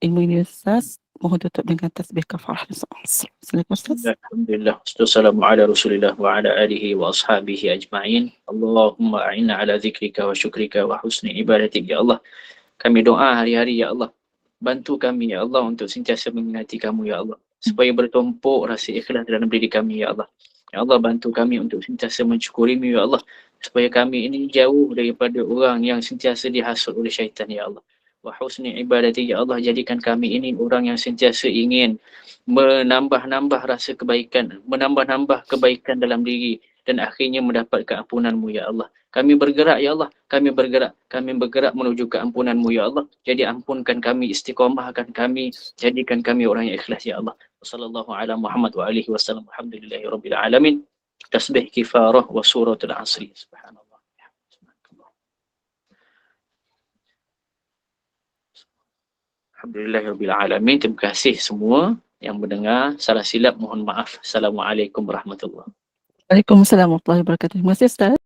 ilmu ini, Ustaz, mohon tutup dengan tasbih kafarah. Assalamualaikum Ustaz. Alhamdulillah. Wassalamu ala Rasulillah wa ala alihi wa ashabihi ajma'in. Allahumma a'inna ala zikrika wa syukrika wa husni ibadatik. Ya Allah, kami doa hari-hari, ya Allah, bantu kami ya Allah untuk sentiasa mengingati kamu ya Allah, supaya bertumpuk rasa ikhlas dalam diri kami ya Allah. Ya Allah, bantu kami untuk sentiasa mensyukurimu ya Allah, supaya kami ini jauh daripada orang yang sentiasa dihasut oleh syaitan ya Allah. Wa husni ibadati ya Allah, jadikan kami ini orang yang sentiasa ingin menambah-nambah rasa kebaikan, menambah-nambah kebaikan dalam diri, dan akhirnya mendapat keampunanmu ya Allah. Kami bergerak ya Allah, kami bergerak menuju keampunanmu ya Allah. Jadi ampunkan kami, istiqamahkan kami, jadikan kami orang yang ikhlas ya Allah. Wassallallahu ala Muhammad wa alihi wasallam. Alhamdulillahi rabbil alamin. Tasbih kifarah wa suratul asri. Subhanallah. Alhamdulillahi rabbil alamin. Terima kasih semua yang mendengar. Salah silap mohon maaf. Assalamualaikum warahmatullahi wabarakatuh. Waalaikumsalam warahmatullahi wabarakatuh. Terima kasih Ustaz.